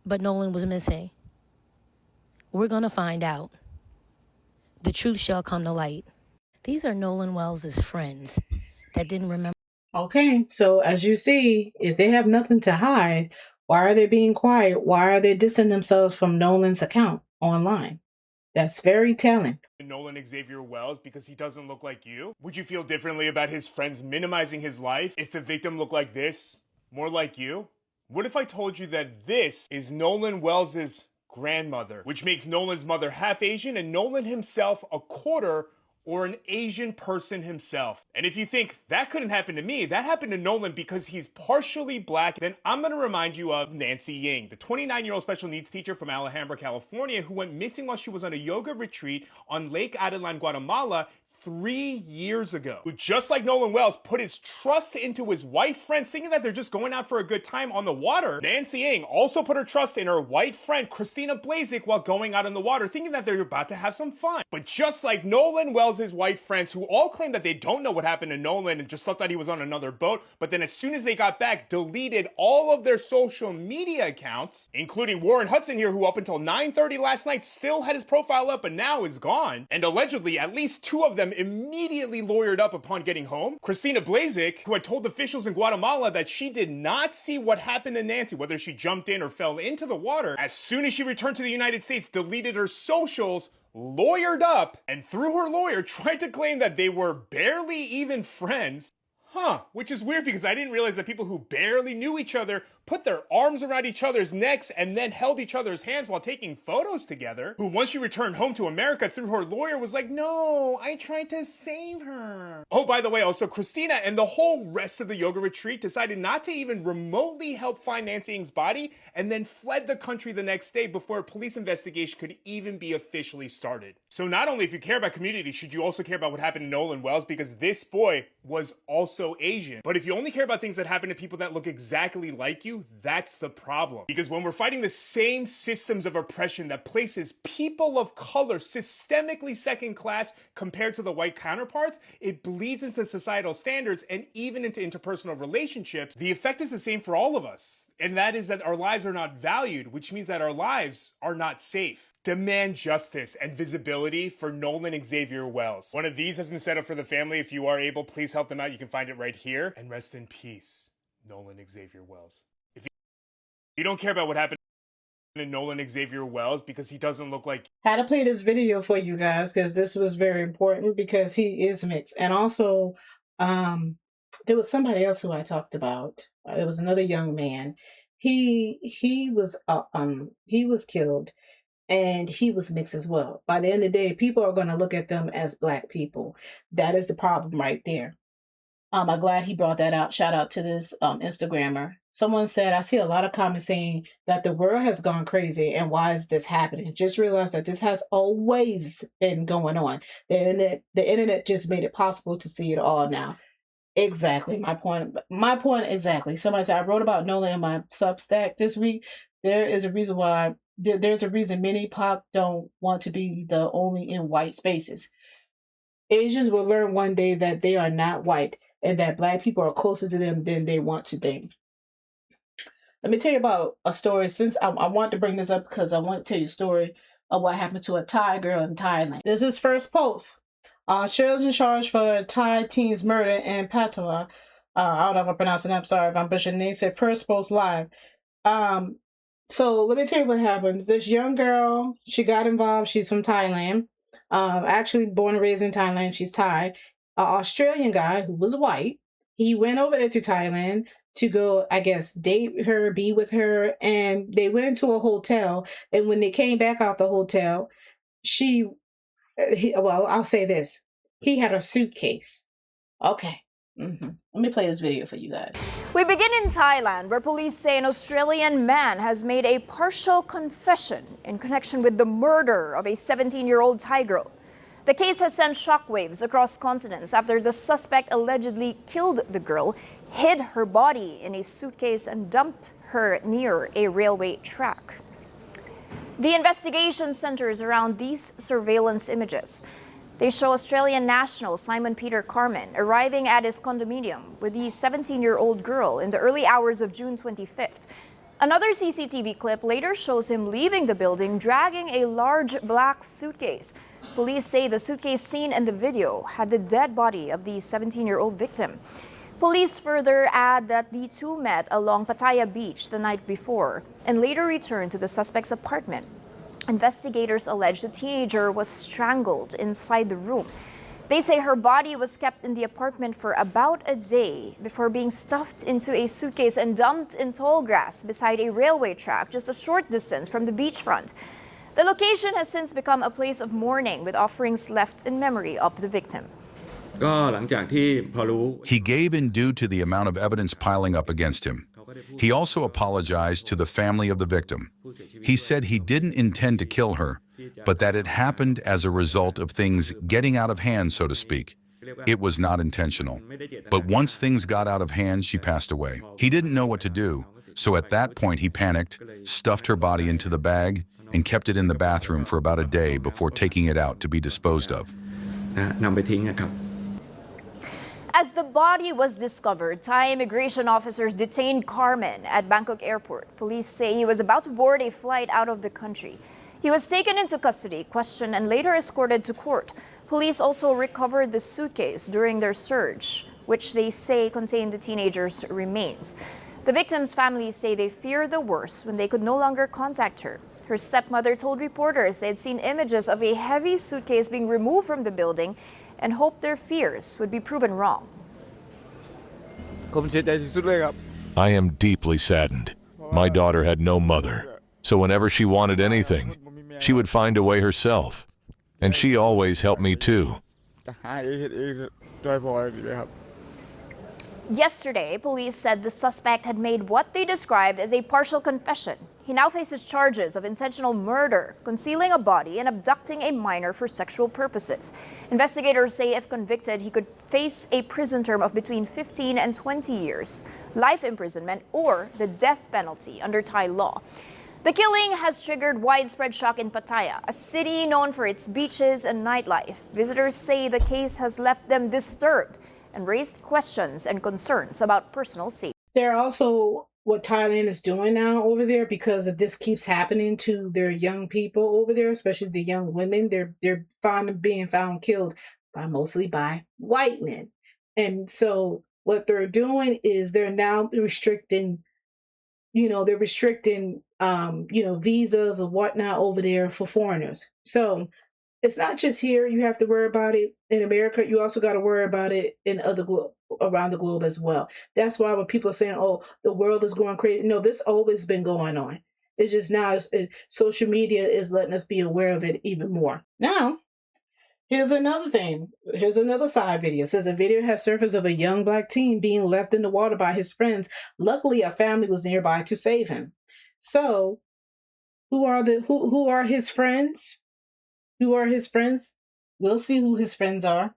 But Nolan was missing. We're going to find out. The truth shall come to light. These are Nolan Wells' friends that didn't remember. Okay, so as you see, if they have nothing to hide, why are they being quiet? Why are they distancing themselves from Nolan's account online? That's very telling. Nolan Xavier Wells because he doesn't look like you? Would you feel differently about his friends minimizing his life if the victim looked like this? More like you? What if I told you that this is Nolan Wells' grandmother, which makes Nolan's mother half Asian and Nolan himself a quarter or an Asian person himself? And if you think that couldn't happen to me, that happened to Nolan because he's partially black, then I'm going to remind you of Nancy Ying, the 29-year-old special needs teacher from Alhambra, California, who went missing while she was on a yoga retreat on Lake Adelan, Guatemala, 3 years ago, who just like Nolan Wells put his trust into his white friends thinking that they're just going out for a good time on the water. Nancy Ng also put her trust in her white friend Christina Blazik while going out on the water thinking that they're about to have some fun. But just like Nolan Wells' white friends who all claim that they don't know what happened to Nolan and just thought that he was on another boat, but then as soon as they got back deleted all of their social media accounts, including Warren Hudson here, who up until 9:30 last night still had his profile up but now is gone, and allegedly at least 2 of them immediately lawyered up upon getting home. Christina Blazik, who had told officials in Guatemala that she did not see what happened to Nancy, whether she jumped in or fell into the water, as soon as she returned to the United States, deleted her socials, lawyered up, and through her lawyer tried to claim that they were barely even friends. Which is weird because I didn't realize that people who barely knew each other put their arms around each other's necks and then held each other's hands while taking photos together. Who, once she returned home to America through her lawyer, was like, no, I tried to save her. Oh, by the way, also Christina and the whole rest of the yoga retreat decided not to even remotely help find Nancy Ng's body and then fled the country the next day before a police investigation could even be officially started. So not only if you care about community, should you also care about what happened to Nolan Wells, because this boy was also Asian. But if you only care about things that happen to people that look exactly like you, that's the problem. Because when we're fighting the same systems of oppression that places people of color systemically second class compared to the white counterparts, it bleeds into societal standards and even into interpersonal relationships. The effect is the same for all of us. And that is that our lives are not valued, which means that our lives are not safe. Demand justice and visibility for Nolan Xavier Wells. One of these has been set up for the family. If you are able, please help them out. You can find it right here. And rest in peace, Nolan Xavier Wells. If you don't care about what happened to Nolan Xavier Wells because he doesn't look like... Had to play this video for you guys because this was very important because he is mixed. And also, there was somebody else who I talked about. There was another young man. He was killed. And he was mixed as well. By the end of the day, people are going to look at them as Black people. That is the problem right there. I'm glad he brought that out. Shout out to this Instagrammer. Someone said, I see a lot of comments saying that the world has gone crazy and why is this happening? Just realize that this has always been going on. The internet just made it possible to see it all now. Exactly. My point exactly. Somebody said, I wrote about Nolan in my Substack this week. There is a reason why. There's a reason many pop don't want to be the only in white spaces. Asians will learn one day that they are not white and that Black people are closer to them than they want to think. Let me tell you about a story. Since I want to bring this up because I want to tell you a story of what happened to a Thai girl in Thailand. This is first post. Sheriff's in charge for Thai teen's murder in Patala. I don't know if I'm pronouncing it. I'm sorry if I'm butchering the name. Said first post live. So let me tell you what happens. This young girl, she got involved. She's from Thailand. Actually born and raised in Thailand. She's Thai. An Australian guy who was white. He went over there to Thailand to go, I guess, date her, be with her. And they went into a hotel. And when they came back out the hotel, I'll say this. He had a suitcase. Okay. Let me play this video for you guys. We begin in Thailand, where police say an Australian man has made a partial confession in connection with the murder of a 17-year-old Thai girl. The case has sent shockwaves across continents after the suspect allegedly killed the girl, hid her body in a suitcase, and dumped her near a railway track. The investigation centers around these surveillance images. They show Australian national Simon Peter Carmen arriving at his condominium with the 17-year-old girl in the early hours of June 25th. Another CCTV clip later shows him leaving the building dragging a large black suitcase. Police say the suitcase seen in the video had the dead body of the 17-year-old victim. Police further add that the two met along Pattaya Beach the night before and later returned to the suspect's apartment. Investigators allege the teenager was strangled inside the room. They say her body was kept in the apartment for about a day before being stuffed into a suitcase and dumped in tall grass beside a railway track just a short distance from the beachfront. The location has since become a place of mourning with offerings left in memory of the victim. He gave in due to the amount of evidence piling up against him. He also apologized to the family of the victim. He said he didn't intend to kill her, but that it happened as a result of things getting out of hand, so to speak. It was not intentional. But once things got out of hand, she passed away. He didn't know what to do, so at that point he panicked, stuffed her body into the bag, and kept it in the bathroom for about a day before taking it out to be disposed of. As the body was discovered, Thai immigration officers detained Carmen at Bangkok airport. Police say he was about to board a flight out of the country. He was taken into custody, questioned, and later escorted to court. Police also recovered the suitcase during their search, which they say contained the teenager's remains. The victim's family say they fear the worst when they could no longer contact her. Her stepmother told reporters they had seen images of a heavy suitcase being removed from the building and hoped their fears would be proven wrong. I am deeply saddened. My daughter had no mother, so whenever she wanted anything, she would find a way herself. And she always helped me too. Yesterday, police said the suspect had made what they described as a partial confession. He now faces charges of intentional murder, concealing a body, and abducting a minor for sexual purposes. Investigators say if convicted, he could face a prison term of between 15 and 20 years, life imprisonment, or the death penalty under Thai law. The killing has triggered widespread shock in Pattaya, a city known for its beaches and nightlife. Visitors say the case has left them disturbed and raised questions and concerns about personal safety. They're also what Thailand is doing now over there, because if this keeps happening to their young people over there, especially the young women, they're being found killed mostly by white men. And so what they're doing is they're now restricting, visas or whatnot over there for foreigners. So it's not just here you have to worry about it in America. You also got to worry about it in around the globe as well. That's why when people are saying, oh, the world is going crazy. No, this always been going on. It's just now social media is letting us be aware of it even more. Now, here's another thing. Here's another side video. It says a video has surfaced of a young black teen being left in the water by his friends. Luckily, a family was nearby to save him. So, who are his friends? Who are his friends? We'll see who his friends are.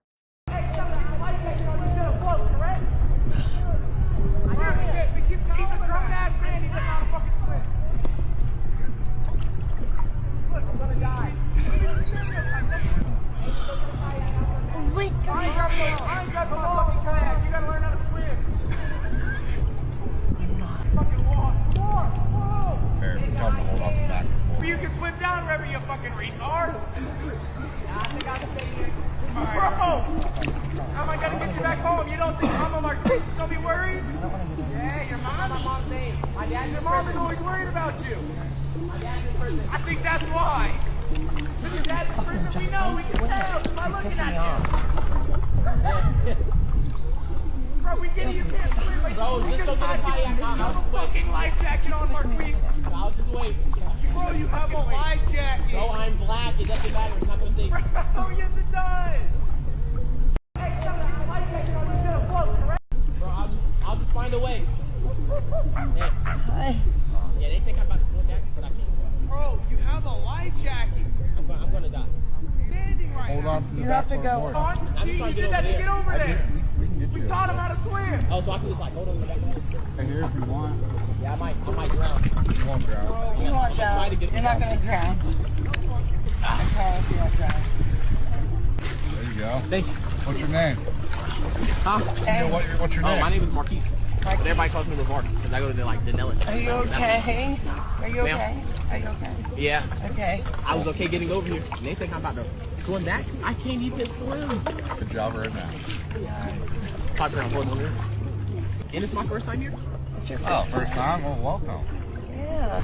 You can swim down, Remy, you fucking retard. I think I can stay here. Bro! How am I gonna get you back home? You don't think Mama Marquise is gonna be worried? Yeah, your mom. My mom's name. My dad's your mom is always worried about you. My dad's in prison. I think that's why. When your dad's in prison, we know, we can tell just by looking at you. Bro, we get it, you can't swim. Bro, just go get a kayak. You have a fucking life jacket on, Marquise. I'll just wait. Bro, you have a life jacket. Bro, I'm black. It doesn't matter. It's not going to save me. Bro, yes, it does. Hey, you have a life jacket on. You're going to float, correct? Bro, I'll just find a way. Hey. Hi. Yeah, they think I'm about to float back, but I can't. Bro, you have a life jacket. I'm going to die. Standing right Hold on. You have to go. I'm just trying to get over there. We taught him how to swim. Oh, so I can just hold on to the back. Right here if you want. Yeah, I might drown. You won't drown. Bro, you won't drown. You're not going to drown. I promise you won't drown. There you go. Thank you. What's your name? Huh? Hey. What's your name? Oh, my name is Marquise. But everybody calls me Lamar because I go to Denellen. Are you okay? Are you okay? Are you okay? Yeah. Okay. I was okay getting over here. And they think I'm about to swim back. I can't even swim. Good job right now. Probably around 4 minutes. And it's my first time here. It's your first time? Well, welcome. Yeah.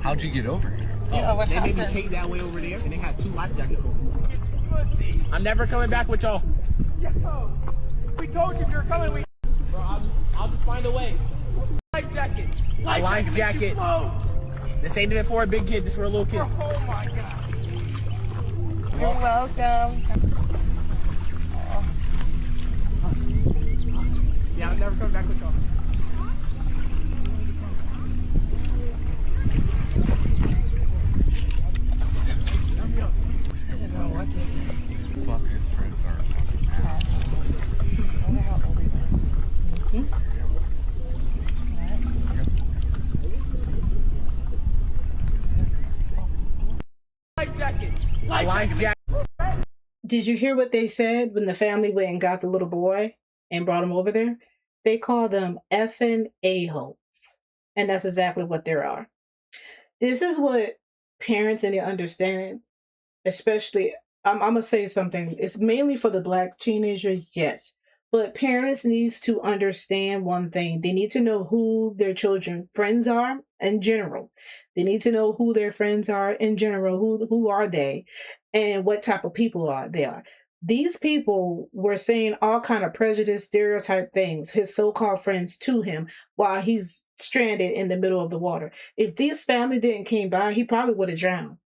How'd you get over here? Oh, they made me take that way over there, and they had 2 life jackets on. I'm never coming back with y'all. Yo, we told you if you were coming, Bro, I'll just find a way. Life jacket. A life jacket. This ain't even for a big kid. This is for a little kid. Oh my God. You're welcome. Yeah, I'm never coming back with y'all. his friends are fucking assholes. I like Jack. Did you hear what they said when the family went and got the little boy and brought him over there? They call them effing a-holes. And that's exactly what there are. This is what parents and their understanding, especially, I'm going to say something. It's mainly for the black teenagers, yes. But parents needs to understand one thing. They need to know who their children friends are in general. They need to know who their friends are in general. Who are they, and what type of people they are. These people were saying all kind of prejudice, stereotype things, his so-called friends, to him while he's stranded in the middle of the water. If this family didn't came by, he probably would have drowned.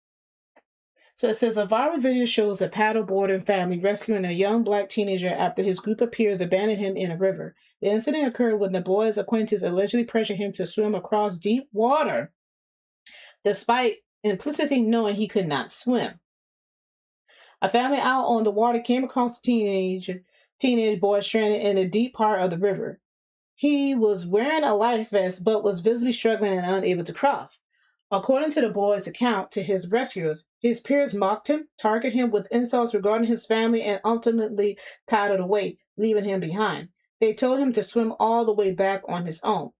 So it says a viral video shows a paddleboarding family rescuing a young black teenager after his group of peers abandoned him in a river. The incident occurred when the boy's acquaintance allegedly pressured him to swim across deep water, despite implicitly knowing he could not swim. A family out on the water came across the teenage boy stranded in a deep part of the river. He was wearing a life vest but was visibly struggling and unable to cross. According to the boy's account to his rescuers, his peers mocked him, targeted him with insults regarding his family, and ultimately paddled away, leaving him behind. They told him to swim all the way back on his own.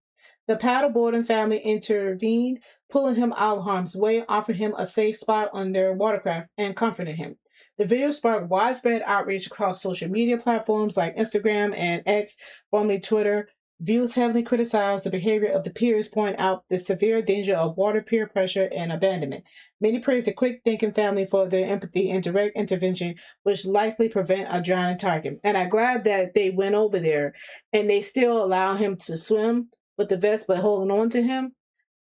The paddleboarding family intervened, pulling him out of harm's way, offered him a safe spot on their watercraft, and comforted him. The video sparked widespread outrage across social media platforms like Instagram and X, formerly Twitter. Views heavily criticized the behavior of the peers, point out the severe danger of water peer pressure and abandonment. Many praised the quick-thinking family for their empathy and direct intervention, which likely prevent a drowning target. And I'm glad that they went over there and they still allow him to swim with the vest, but holding on to him.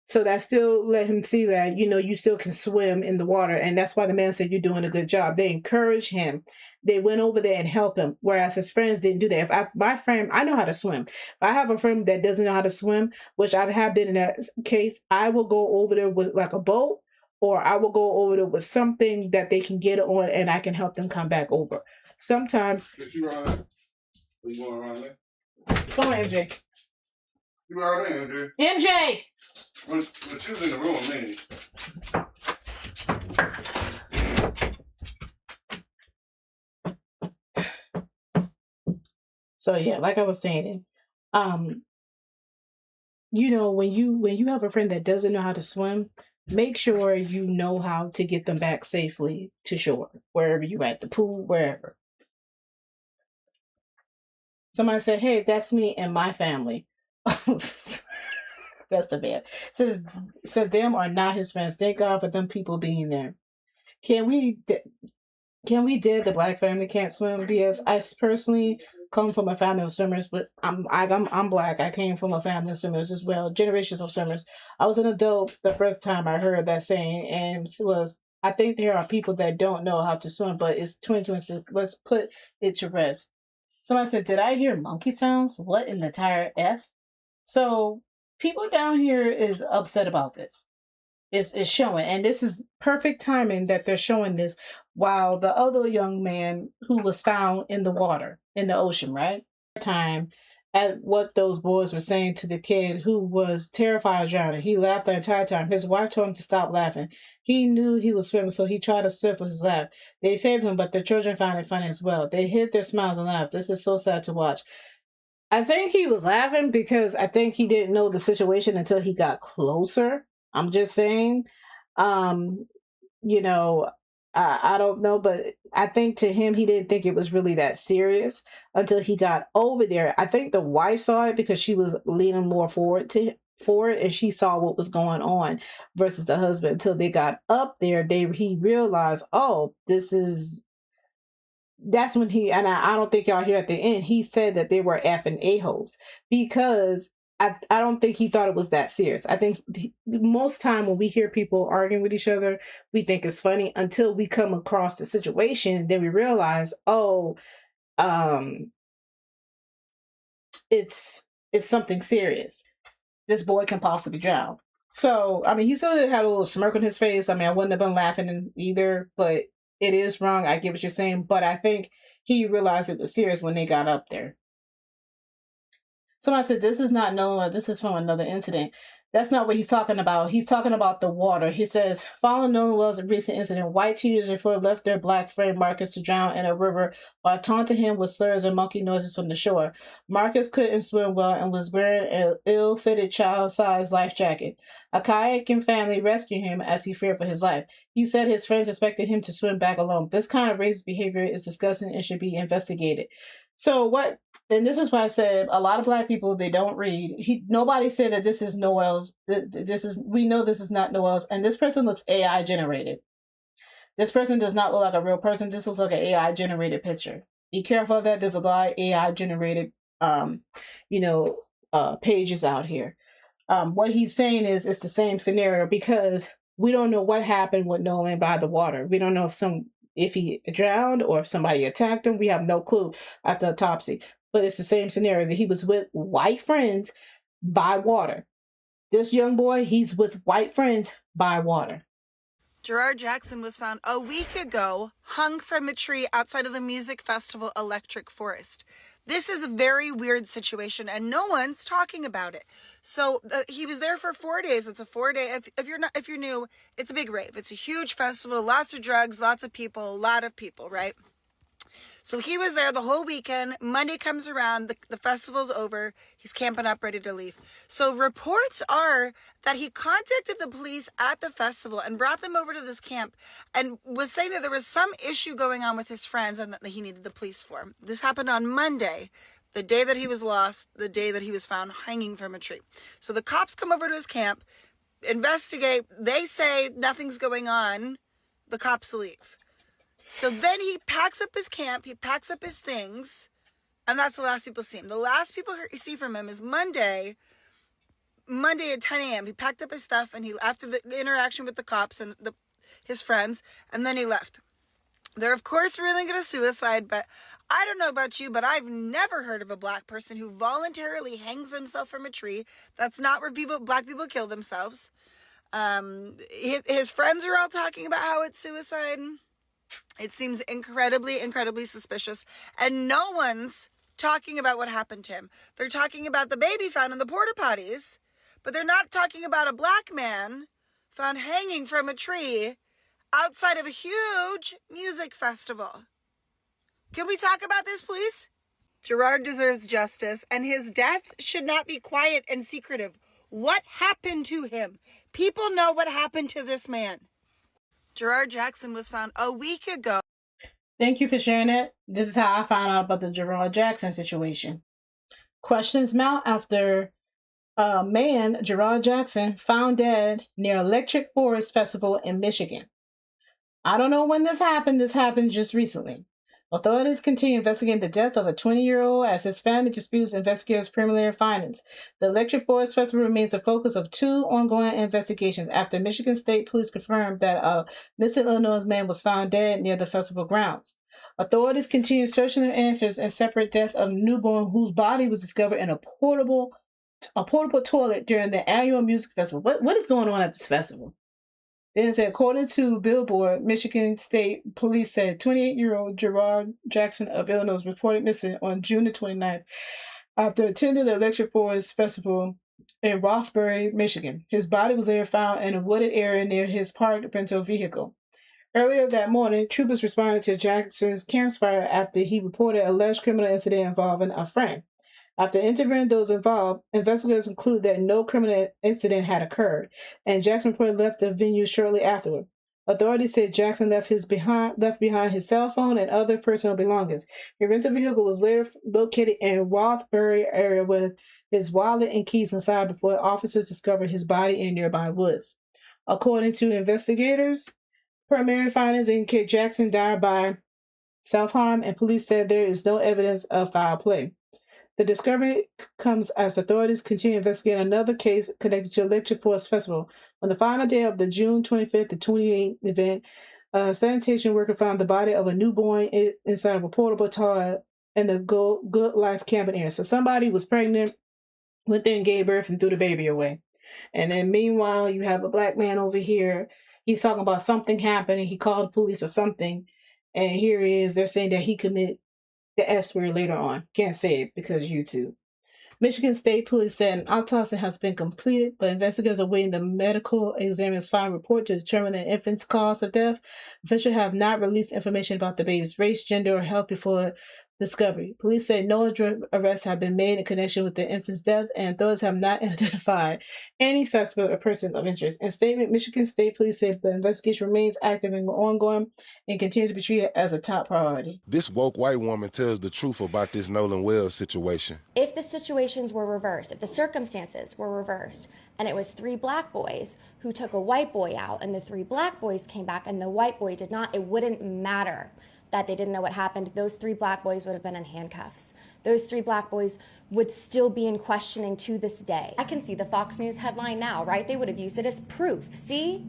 So that still let him see that, you still can swim in the water. And that's why the man said, you're doing a good job. They encourage him. They went over there and helped him, whereas his friends didn't do that. My friend, I know how to swim. If I have a friend that doesn't know how to swim, which I have been in that case, I will go over there with like a boat, or I will go over there with something that they can get on and I can help them come back over. Sometimes. Did you run that? Are you going around there? Go on, MJ. You already MJ. MJ! When she was in the room, man. So yeah, like I was saying, when you have a friend that doesn't know how to swim, make sure you know how to get them back safely to shore, wherever you're at, the pool, wherever. Somebody said, hey, that's me and my family. That's the bad. Says them are not his friends. Thank God for them people being there. Can we dare the black family can't swim? Because I personally come from a family of swimmers, but I'm black. I came from a family of swimmers as well, generations of swimmers. I was an adult the first time I heard that saying, and it was, I think there are people that don't know how to swim, but it's 2026. Let's put it to rest. Somebody said, did I hear monkey sounds? What in the entire F? So people down here is upset about this. It's showing, and this is perfect timing that they're showing this while the other young man who was found in the water, in the ocean, right? Time at what those boys were saying to the kid who was terrified of drowning. He laughed the entire time. His wife told him to stop laughing. He knew he was swimming, so he tried to stifle his laugh. They saved him, but the children found it funny as well. They hid their smiles and laughs. This is so sad to watch. I think he was laughing because I think he didn't know the situation until he got closer. I'm just saying, I don't know, but I think to him, he didn't think it was really that serious until he got over there. I think the wife saw it because she was leaning more forward and she saw what was going on versus the husband. Until they got up there, he realized, oh, that's when and I don't think y'all hear at the end, he said that they were effing a-holes because I don't think he thought it was that serious. I think most time when we hear people arguing with each other, we think it's funny until we come across the situation. Then we realize, it's something serious. This boy can possibly drown. So, I mean, he still had a little smirk on his face. I mean, I wouldn't have been laughing either, but it is wrong. I get what you're saying, but I think he realized it was serious when they got up there. Somebody said, this is not Nolan, this is from another incident. That's not what he's talking about. He's talking about the water. He says, following Nolan Wells' recent incident, white teenagers left their black friend Marcus to drown in a river while taunting him with slurs and monkey noises from the shore. Marcus couldn't swim well and was wearing an ill-fitted child-sized life jacket. A kayaking family rescued him as he feared for his life. He said his friends expected him to swim back alone. This kind of racist behavior is disgusting and should be investigated. So what... And this is why I said a lot of black people, they don't read. Nobody said that this is Noel's. We know this is not Noel's. And this person looks AI generated. This person does not look like a real person. This looks like an AI generated picture. Be careful of that. There's a lot of AI generated, pages out here. What he's saying is it's the same scenario because we don't know what happened with Nolan by the water. We don't know if he drowned or if somebody attacked him. We have no clue after autopsy. But it's the same scenario that he was with white friends by water. This young boy, he's with white friends by water. Jerard Jackson was found a week ago, hung from a tree outside of the music festival Electric Forest. This is a very weird situation, and no one's talking about it. So he was there for 4 days. It's a 4-day. If you're new, it's a big rave. It's a huge festival, lots of drugs, lots of people, a lot of people, right? So he was there the whole weekend. Monday comes around, the festival's over. He's camping up, ready to leave. So reports are that he contacted the police at the festival and brought them over to this camp and was saying that there was some issue going on with his friends and that he needed the police for. This happened on Monday, the day that he was lost, the day that he was found hanging from a tree. So the cops come over to his camp, investigate. They say nothing's going on. The cops leave. So then he packs up his camp, he packs up his things, and that's the last people see him. The last people you see from him is Monday at 10 a.m. He packed up his stuff, and after the interaction with the cops and his friends, and then he left. They're, of course, ruling it a suicide, but I don't know about you, but I've never heard of a black person who voluntarily hangs himself from a tree. That's not where black people kill themselves. His friends are all talking about how it's suicide. It seems incredibly, incredibly suspicious. And no one's talking about what happened to him. They're talking about the baby found in the porta potties, but they're not talking about a black man found hanging from a tree outside of a huge music festival. Can we talk about this, please? Jerard deserves justice, and his death should not be quiet and secretive. What happened to him? People know what happened to this man. Jerard Jackson was found a week ago. Thank you for sharing that. This is how I found out about the Jerard Jackson situation. Questions mount after a man, Jerard Jackson, found dead near Electric Forest Festival in Michigan. I don't know when this happened. This happened just recently. Authorities continue investigating the death of a 20-year-old as his family disputes investigators' preliminary findings. The Electric Forest Festival remains the focus of 2 ongoing investigations after Michigan State Police confirmed that a missing Illinois man was found dead near the festival grounds. Authorities continue searching their answers in separate death of a newborn whose body was discovered in a portable toilet during the annual music festival. What is going on at this festival? Then it said, according to Billboard, Michigan State Police said 28-year-old Jerard Jackson of Illinois was reported missing on June the 29th after attending the Electric Forest Festival in Rothbury, Michigan. His body was later found in a wooded area near his parked rental vehicle. Earlier that morning, troopers responded to Jackson's campfire after he reported an alleged criminal incident involving a friend. After interviewing those involved, investigators conclude that no criminal incident had occurred, and Jackson reportedly left the venue shortly afterward. Authorities said Jackson left behind his cell phone and other personal belongings. His rental vehicle was later located in Rothbury area with his wallet and keys inside before officers discovered his body in nearby woods. According to investigators, primary findings indicate Jackson died by self-harm, and police said there is no evidence of foul play. The discovery comes as authorities continue investigating another case connected to Electric Forest Festival. On the final day of the June 25th to 28th event, a sanitation worker found the body of a newborn inside of a portable toilet in the Good Life camping area. So somebody was pregnant, went there and gave birth and threw the baby away. And then meanwhile, you have a black man over here. He's talking about something happened and he called the police or something. And here he is. They're saying that he committed the S word later on. Can't say it because YouTube. Michigan State Police said an autopsy has been completed, but investigators are waiting the medical examiner's final report to determine the infant's cause of death. Officials have not released information about the baby's race, gender, or health before discovery. Police say no arrests have been made in connection with the infant's death, and authorities have not identified any suspect or person of interest. In a statement, Michigan State Police said the investigation remains active and ongoing and continues to be treated as a top priority. This woke white woman tells the truth about this Nolan Wells situation. If the situations were reversed, if the circumstances were reversed, and it was 3 black boys who took a white boy out, and the 3 black boys came back and the white boy did not, it wouldn't matter that they didn't know what happened. Those 3 black boys would have been in handcuffs. Those 3 black boys would still be in questioning to this day. I can see the Fox News headline now, right? They would have used it as proof. See?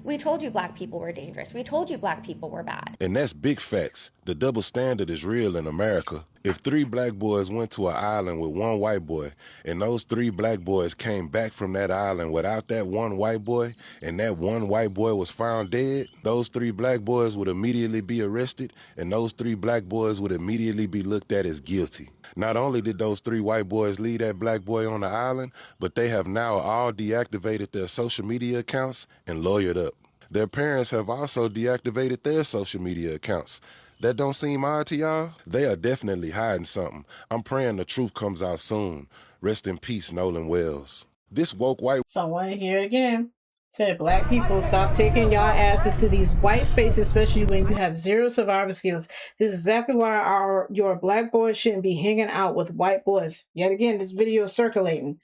We told you black people were dangerous. We told you black people were bad. And that's big facts. The double standard is real in America. If 3 black boys went to an island with 1 white boy, and those 3 black boys came back from that island without that 1 white boy, and that 1 white boy was found dead, those 3 black boys would immediately be arrested, and those 3 black boys would immediately be looked at as guilty. Not only did those 3 white boys leave that black boy on the island, but they have now all deactivated their social media accounts and lawyered up. Their parents have also deactivated their social media accounts. That don't seem odd to y'all? They are definitely hiding something. I'm praying the truth comes out soon. Rest in peace, Nolan Wells. This woke white... Someone here again said, black people, stop taking y'all asses to these white spaces, especially when you have 0 survival skills. This is exactly why your black boys shouldn't be hanging out with white boys. Yet again, this video is circulating.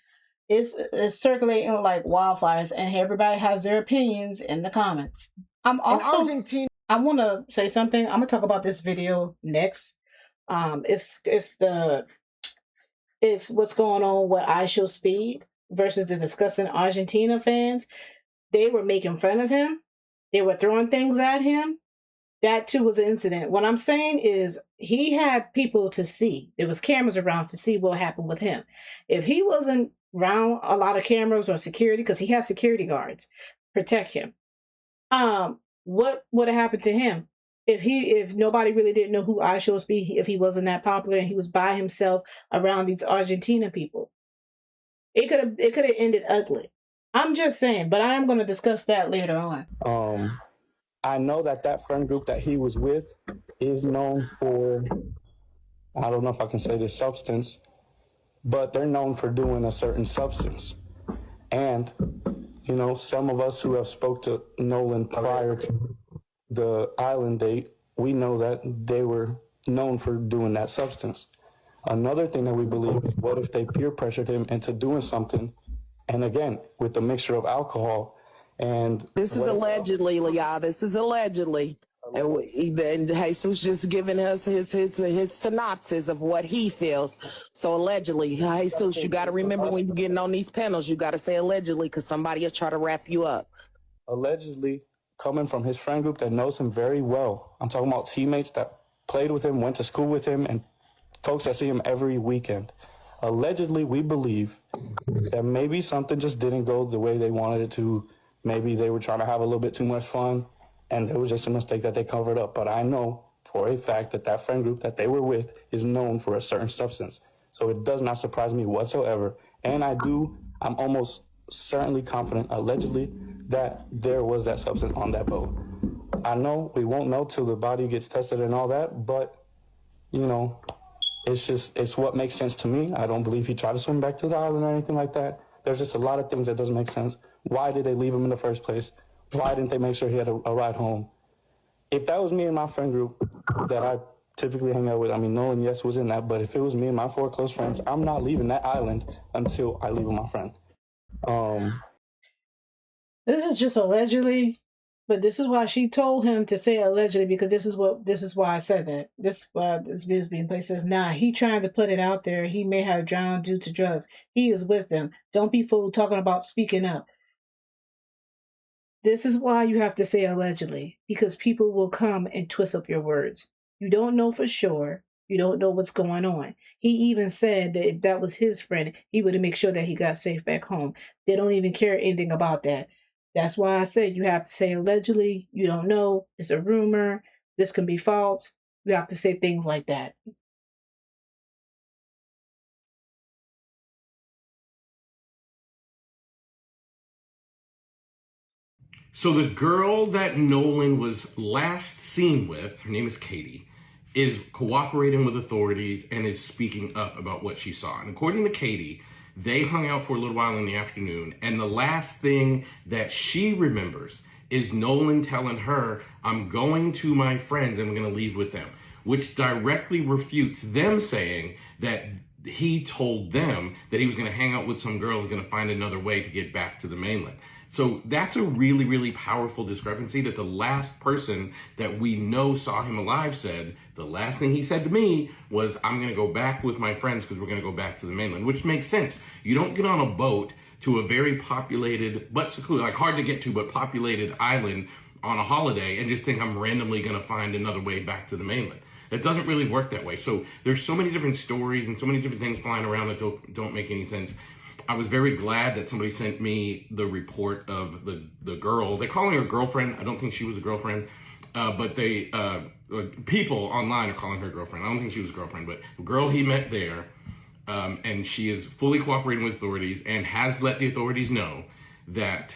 It's circulating like wildfires, and everybody has their opinions in the comments. I'm also... I want to say something. I'm going to talk about this video next. It's what's going on with I Show Speed versus the disgusting Argentina fans. They were making fun of him. They were throwing things at him. That too was an incident. What I'm saying is he had people to see. There was cameras around to see what happened with him. If he wasn't around a lot of cameras or security, because he has security guards protect him, what would have happened to him if nobody really didn't know who I Show Speed, if he wasn't that popular and he was by himself around these Argentina people? It could have ended ugly. I'm just saying, but I am going to discuss that later on. I know that friend group that he was with is known for, I don't know if I can say this substance, but they're known for doing a certain substance. And you know, some of us who have spoke to Nolan prior to the island date, we know that they were known for doing that substance. Another thing that we believe is, what if they peer pressured him into doing something, and again, with the mixture of alcohol and... This is allegedly, y'all. This is allegedly. And Jesus just giving us his synopsis of what he feels. So allegedly, Jesus, you got to remember when you're getting on these panels, you got to say allegedly, because somebody will try to wrap you up. Allegedly, coming from his friend group that knows him very well. I'm talking about teammates that played with him, went to school with him, and folks that see him every weekend. Allegedly, we believe that maybe something just didn't go the way they wanted it to. Maybe they were trying to have a little bit too much fun, and it was just a mistake that they covered up. But I know for a fact that friend group that they were with is known for a certain substance. So it does not surprise me whatsoever. And I'm almost certainly confident, allegedly, that there was that substance on that boat. I know we won't know till the body gets tested and all that, but, you know, it's what makes sense to me. I don't believe he tried to swim back to the island or anything like that. There's just a lot of things that doesn't make sense. Why did they leave him in the first place? Why didn't they make sure he had a ride home? If that was me and my friend group that I typically hang out with, I mean, Nolan, yes, was in that, but if it was me and my 4 close friends, I'm not leaving that island until I leave with my friend. This is just allegedly, but this is why she told him to say allegedly, because this is why I said that. This is why this video is being played. It says, nah, he trying to put it out there. He may have drowned due to drugs. He is with them. Don't be fooled talking about speaking up. This is why you have to say allegedly, because people will come and twist up your words. You don't know for sure. You don't know what's going on. He even said that if that was his friend, he would make sure that he got safe back home. They don't even care anything about that. That's why I said you have to say allegedly, you don't know, it's a rumor, this can be false. You have to say things like that. So the girl that Nolan was last seen with, her name is Katie, is cooperating with authorities and is speaking up about what she saw. And according to Katie, they hung out for a little while in the afternoon, and the last thing that she remembers is Nolan telling her, I'm going to my friends and I'm going to leave with them, which directly refutes them saying that he told them that he was going to hang out with some girl and going to find another way to get back to the mainland. So that's a really, really powerful discrepancy that the last person that we know saw him alive said, the last thing he said to me was, I'm going to go back with my friends because we're going to go back to the mainland, which makes sense. You don't get on a boat to a very populated, but secluded, like hard to get to, but populated island on a holiday and just think I'm randomly going to find another way back to the mainland. It doesn't really work that way. So there's so many different stories and so many different things flying around that don't make any sense. I was very glad that somebody sent me the report of the girl. They're calling her girlfriend. I don't think she was a girlfriend, but people online are calling her girlfriend. I don't think she was a girlfriend, but the girl he met there, and she is fully cooperating with authorities and has let the authorities know that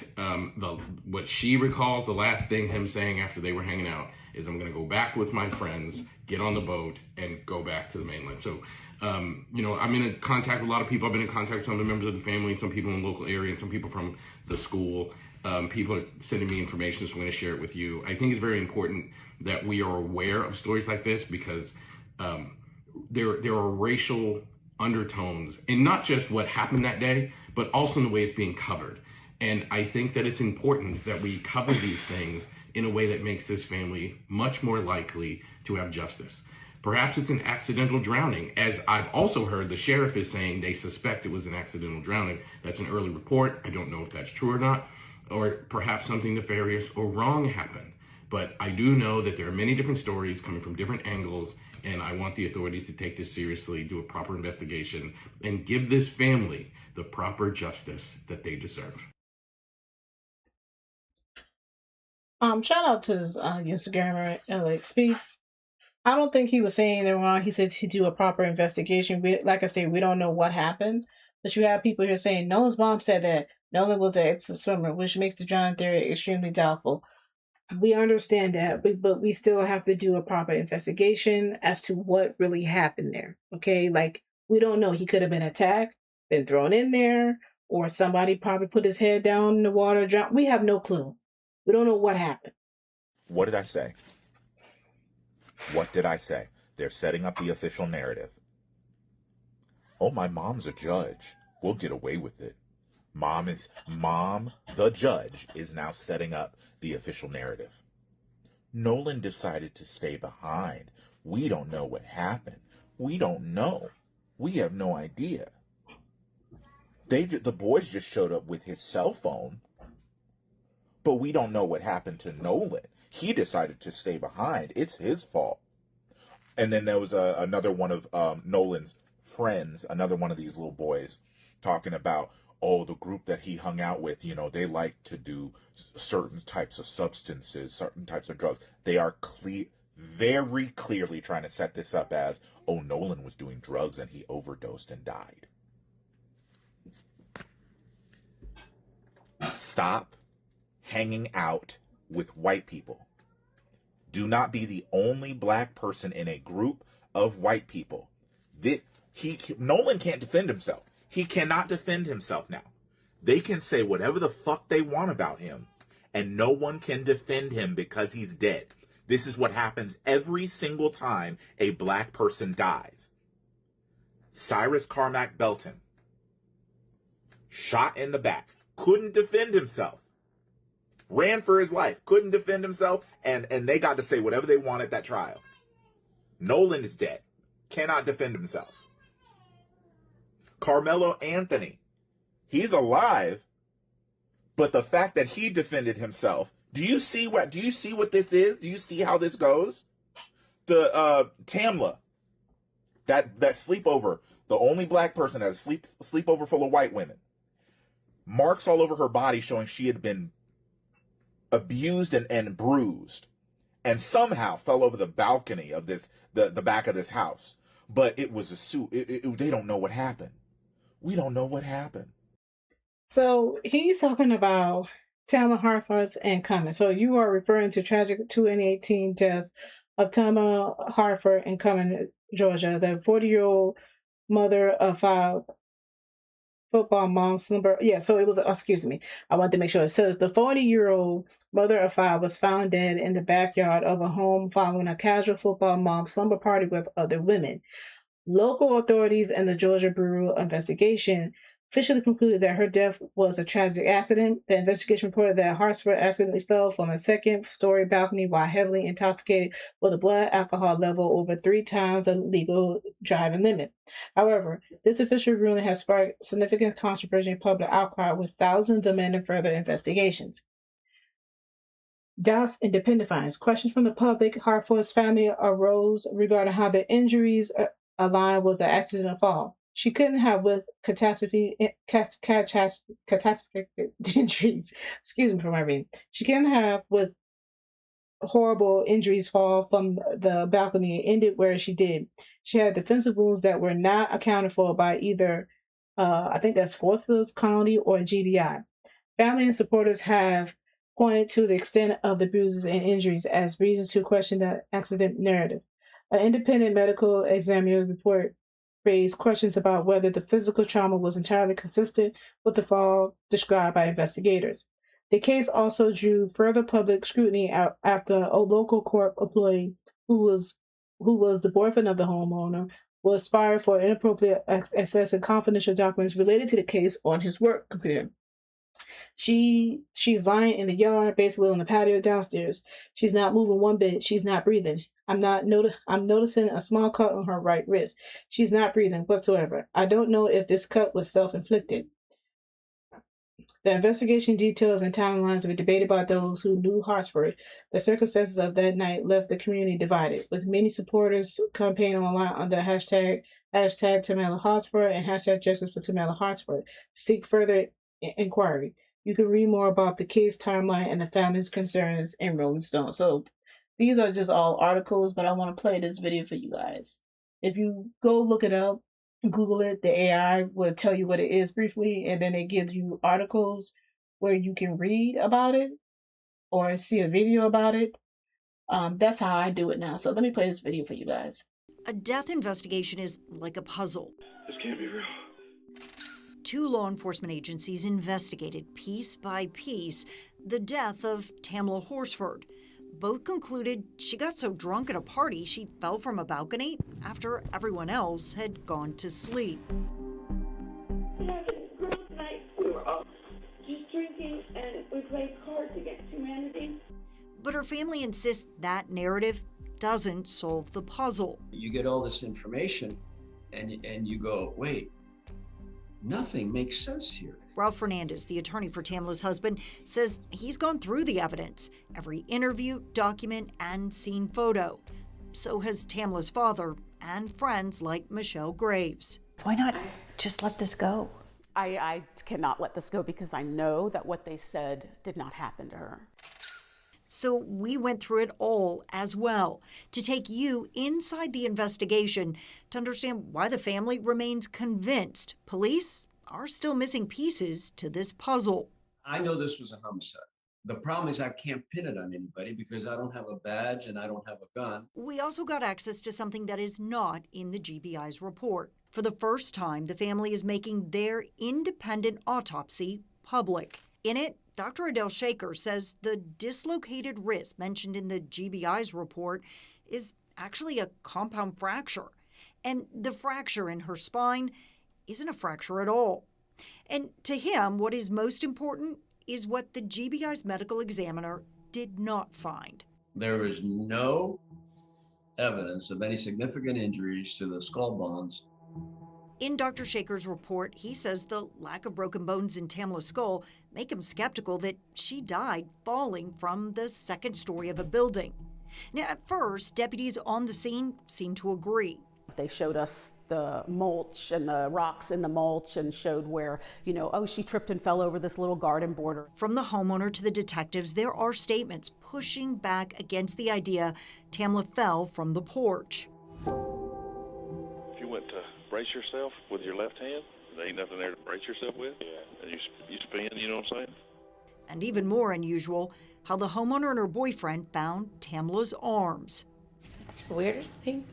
what she recalls, the last thing him saying after they were hanging out is, I'm going to go back with my friends, get on the boat, and go back to the mainland. So, I'm in contact with a lot of people. I've been in contact with some of the members of the family, some people in the local area, and some people from the school. People are sending me information, so I'm going to share it with you. I think it's very important that we are aware of stories like this because there are racial undertones in not just what happened that day, but also in the way it's being covered. And I think that it's important that we cover these things in a way that makes this family much more likely to have justice. Perhaps it's an accidental drowning. As I've also heard, the sheriff is saying they suspect it was an accidental drowning. That's an early report. I don't know if that's true or not. Or perhaps something nefarious or wrong happened. But I do know that there are many different stories coming from different angles, and I want the authorities to take this seriously, do a proper investigation, and give this family the proper justice that they deserve. Shout out to his Instagram, Alex Speaks. I don't think he was saying anything wrong. He said to do a proper investigation. Like I said, we don't know what happened. But you have people here saying Nolan's mom said that Nolan was an ex-swimmer, which makes the drowning theory extremely doubtful. We understand that, but we still have to do a proper investigation as to what really happened there. Okay? Like, we don't know. He could have been attacked, been thrown in there, or somebody probably put his head down in the water, drowned. We have no clue. We don't know what happened. What did I say? What did I say? They're setting up the official narrative. Oh, my mom's a judge. We'll get away with it. Mom, the judge, is now setting up the official narrative. Nolan decided to stay behind. We don't know what happened. We don't know. We have no idea. The boys just showed up with his cell phone. But we don't know what happened to Nolan. He decided to stay behind. It's his fault. And then there was another one of Nolan's friends, another one of these little boys, talking about, the group that he hung out with, they like to do certain types of substances, certain types of drugs. They are very clearly trying to set this up as, Nolan was doing drugs and he overdosed and died. Stop hanging out with white people. Do not be the only black person in a group of white people. Nolan can't defend himself. He cannot defend himself now. They can say whatever the fuck they want about him, and no one can defend him because he's dead. This is what happens every single time a black person dies. Cyrus Carmack Belton, shot in the back, couldn't defend himself. Ran for his life, couldn't defend himself, and they got to say whatever they want at that trial. Nolan is dead, cannot defend himself. Karmelo Anthony, he's alive, but the fact that he defended himself, do you see what this is? Do you see how this goes? The TAMLA, that sleepover, the only black person at a sleepover full of white women, marks all over her body showing she had been abused and bruised, and somehow fell over the balcony of the back of this house. But it was a suit. They don't know what happened. We don't know what happened. So he's talking about TAMLA, Hartford, and Cummins. So you are referring to tragic 2018 death of TAMLA, Hartford, and Cummins, Georgia, the 40-year-old mother of 5 football mom slumber. Yeah, so it was, excuse me, I want to make sure. It says the 40-year-old mother of 5 was found dead in the backyard of a home following a casual football mom slumber party with other women. Local authorities and the Georgia Bureau of Investigation officially concluded that her death was a tragic accident. The investigation reported that HORSFORD accidentally fell from a second-story balcony while heavily intoxicated with a blood alcohol level over 3 times the legal driving limit. However, this official ruling has sparked significant controversy and public outcry, with thousands demanding further investigations. Doubts and independent findings. Questions from the public, Hartford's family arose regarding how the injuries align with the accidental fall. She couldn't have with catastrophic injuries. Excuse me for my reading. She couldn't have with horrible injuries fall from the balcony and ended where she did. She had defensive wounds that were not accounted for by either, I think that's Lenoir County or GBI. Family and supporters have pointed to the extent of the bruises and injuries as reasons to question the accident narrative. An independent medical examiner report raised questions about whether the physical trauma was entirely consistent with the fall described by investigators. The case also drew further public scrutiny after a local court employee who was the boyfriend of the homeowner was fired for inappropriate accessing confidential documents related to the case on his work computer. She's lying in the yard, basically on the patio downstairs. She's not moving one bit. She's not breathing. I'm noticing a small cut on her right wrist. She's not breathing whatsoever. I don't know if this cut was self-inflicted. The investigation details and timelines were debated by those who knew Hartford. The circumstances of that night left the community divided, with many supporters campaigning online under hashtag TAMLA Hartford and hashtag Justice for TAMLA Hartford to seek further inquiry. You can read more about the case timeline and the family's concerns in Rolling Stone. So these are just all articles, but I want to play this video for you guys. If you go look it up, Google it, the AI will tell you what it is briefly, and then it gives you articles where you can read about it or see a video about it. That's how I do it now. So let me play this video for you guys. A death investigation is like a puzzle. This can't be real. 2 law enforcement agencies investigated piece by piece the death of TAMLA Horsford. Both concluded she got so drunk at a party she fell from a balcony after everyone else had gone to sleep. We had a girls' night. We were all just drinking and we played cards against humanity. But her family insists that narrative doesn't solve the puzzle. You get all this information and you go, wait, nothing makes sense here. Ralph Fernandez, the attorney for TAMLA's husband, says he's gone through the evidence, every interview, document, and scene photo. So has TAMLA's father and friends like Michelle Graves. Why not just let this go? I cannot let this go because I know that what they said did not happen to her. So we went through it all as well to take you inside the investigation to understand why the family remains convinced police are still missing pieces to this puzzle. I know this was a homicide. The problem is I can't pin it on anybody because I don't have a badge and I don't have a gun. We also got access to something that is not in the GBI's report. For the first time, the family is making their independent autopsy public. In it, Dr. Adele Shaker says the dislocated wrist mentioned in the GBI's report is actually a compound fracture. And the fracture in her spine isn't a fracture at all. And to him, what is most important is what the GBI's medical examiner did not find. There is no evidence of any significant injuries to the skull bones. In Dr. Shaker's report, he says the lack of broken bones in TAMLA's skull make him skeptical that she died falling from the second story of a building. Now, at first, deputies on the scene seemed to agree. They showed us the mulch and the rocks in the mulch and showed where, oh, she tripped and fell over this little garden border. From the homeowner to the detectives, there are statements pushing back against the idea Tamla fell from the porch. If you went to brace yourself with your left hand, there ain't nothing there to brace yourself with, and you spin, you know what I'm saying? And even more unusual, how the homeowner and her boyfriend found Tamla's arms. It's the weirdest thing.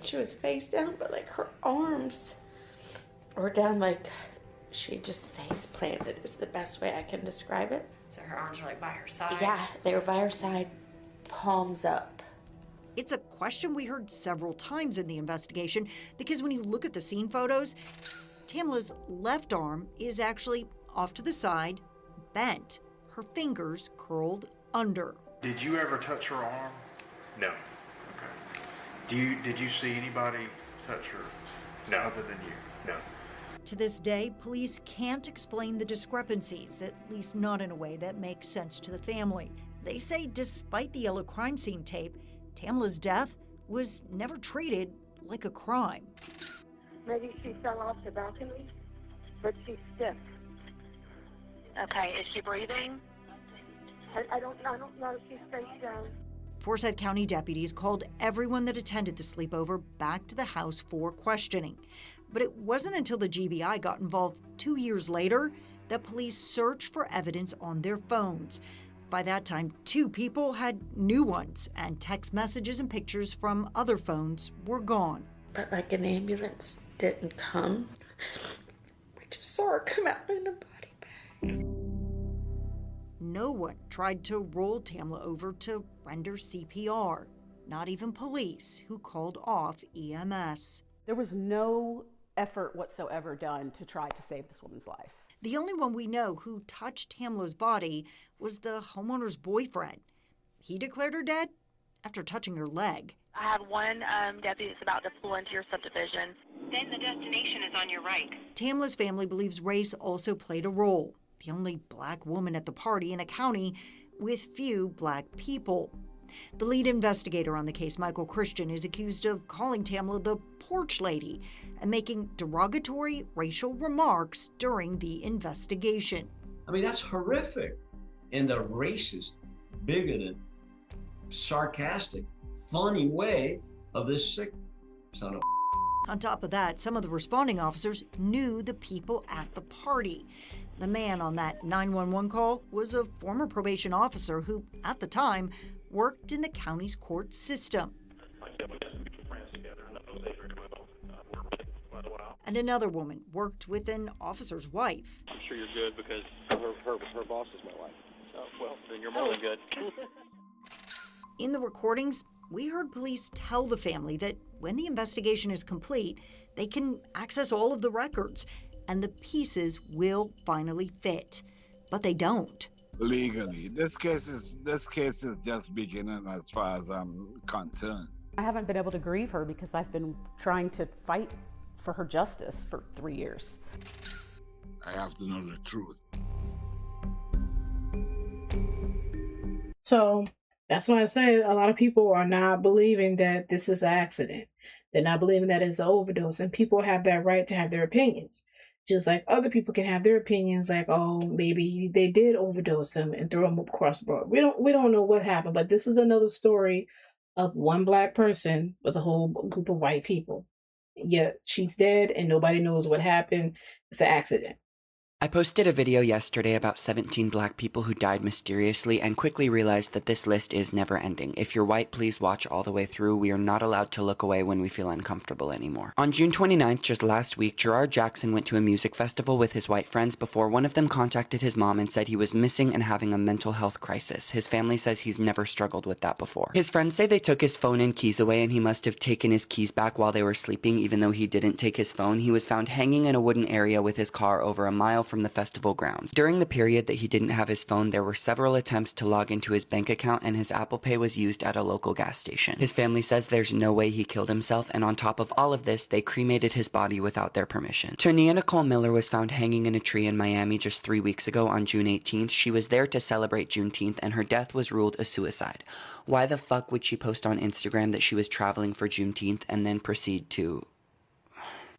She was face down, but like her arms were down, like she just face planted is the best way I can describe it. So her arms were like by her side? Yeah, they were by her side, palms up. It's a question we heard several times in the investigation because when you look at the scene photos, Tamla's left arm is actually off to the side, bent, her fingers curled under. Did you ever touch her arm? No. Okay. Did you see anybody touch her? No. Other than you? No. To this day, police can't explain the discrepancies, at least not in a way that makes sense to the family. They say despite the yellow crime scene tape, Tamla's death was never treated like a crime. Maybe she fell off the balcony, but she's stiff. Okay, is she breathing? I don't know if she's face down. Forsyth County deputies called everyone that attended the sleepover back to the house for questioning. But it wasn't until the GBI got involved 2 years later that police searched for evidence on their phones. By that time, 2 people had new ones, and text messages and pictures from other phones were gone. But like an ambulance didn't come. We just saw her come out in a body bag. No one tried to roll Tamla over to render CPR, not even police, who called off EMS. There was no effort whatsoever done to try to save this woman's life. The only one we know who touched Tamla's body was the homeowner's boyfriend. He declared her dead after touching her leg. I have one deputy that's about to pull into your subdivision. Then the destination is on your right. Tamla's family believes race also played a role. The only black woman at the party in a county with few black people. The lead investigator on the case, Michael Christian, is accused of calling Tamla the porch lady and making derogatory racial remarks during the investigation. I mean, that's horrific. In the racist, bigoted, sarcastic, funny way of this sick son of On top of that, some of the responding officers knew the people at the party. The man on that 911 call was a former probation officer who, at the time, worked in the county's court system. And another woman worked with an officer's wife. I'm sure you're good because her boss is my wife. Oh, well, then you're more than good. In the recordings, we heard police tell the family that when the investigation is complete, they can access all of the records and the pieces will finally fit. But they don't. Legally. This case is just beginning as far as I'm concerned. I haven't been able to grieve her because I've been trying to fight for her justice for 3 years. I have to know the truth. So that's why I say a lot of people are not believing that this is an accident. They're not believing that it's an overdose, and people have that right to have their opinions. Just like other people can have their opinions, like, oh, maybe they did overdose him and throw him across the board. We don't know what happened, but this is another story of one black person with a whole group of white people. Yet she's dead and nobody knows what happened. It's an accident. I posted a video yesterday about 17 black people who died mysteriously and quickly realized that this list is never ending. If you're white, please watch all the way through. We are not allowed to look away when we feel uncomfortable anymore. On June 29th, just last week, Jerard Jackson went to a music festival with his white friends before one of them contacted his mom and said he was missing and having a mental health crisis. His family says he's never struggled with that before. His friends say they took his phone and keys away and he must have taken his keys back while they were sleeping, even though he didn't take his phone. He was found hanging in a wooden area with his car over a mile from the festival grounds. During the period that he didn't have his phone, there were several attempts to log into his bank account and his Apple Pay was used at a local gas station. His family says there's no way he killed himself, and on top of all of this, they cremated his body without their permission. Ternia Nicole Miller was found hanging in a tree in Miami just 3 weeks ago on June 18th. She was there to celebrate Juneteenth and her death was ruled a suicide. Why the fuck would she post on Instagram that she was traveling for Juneteenth and then proceed to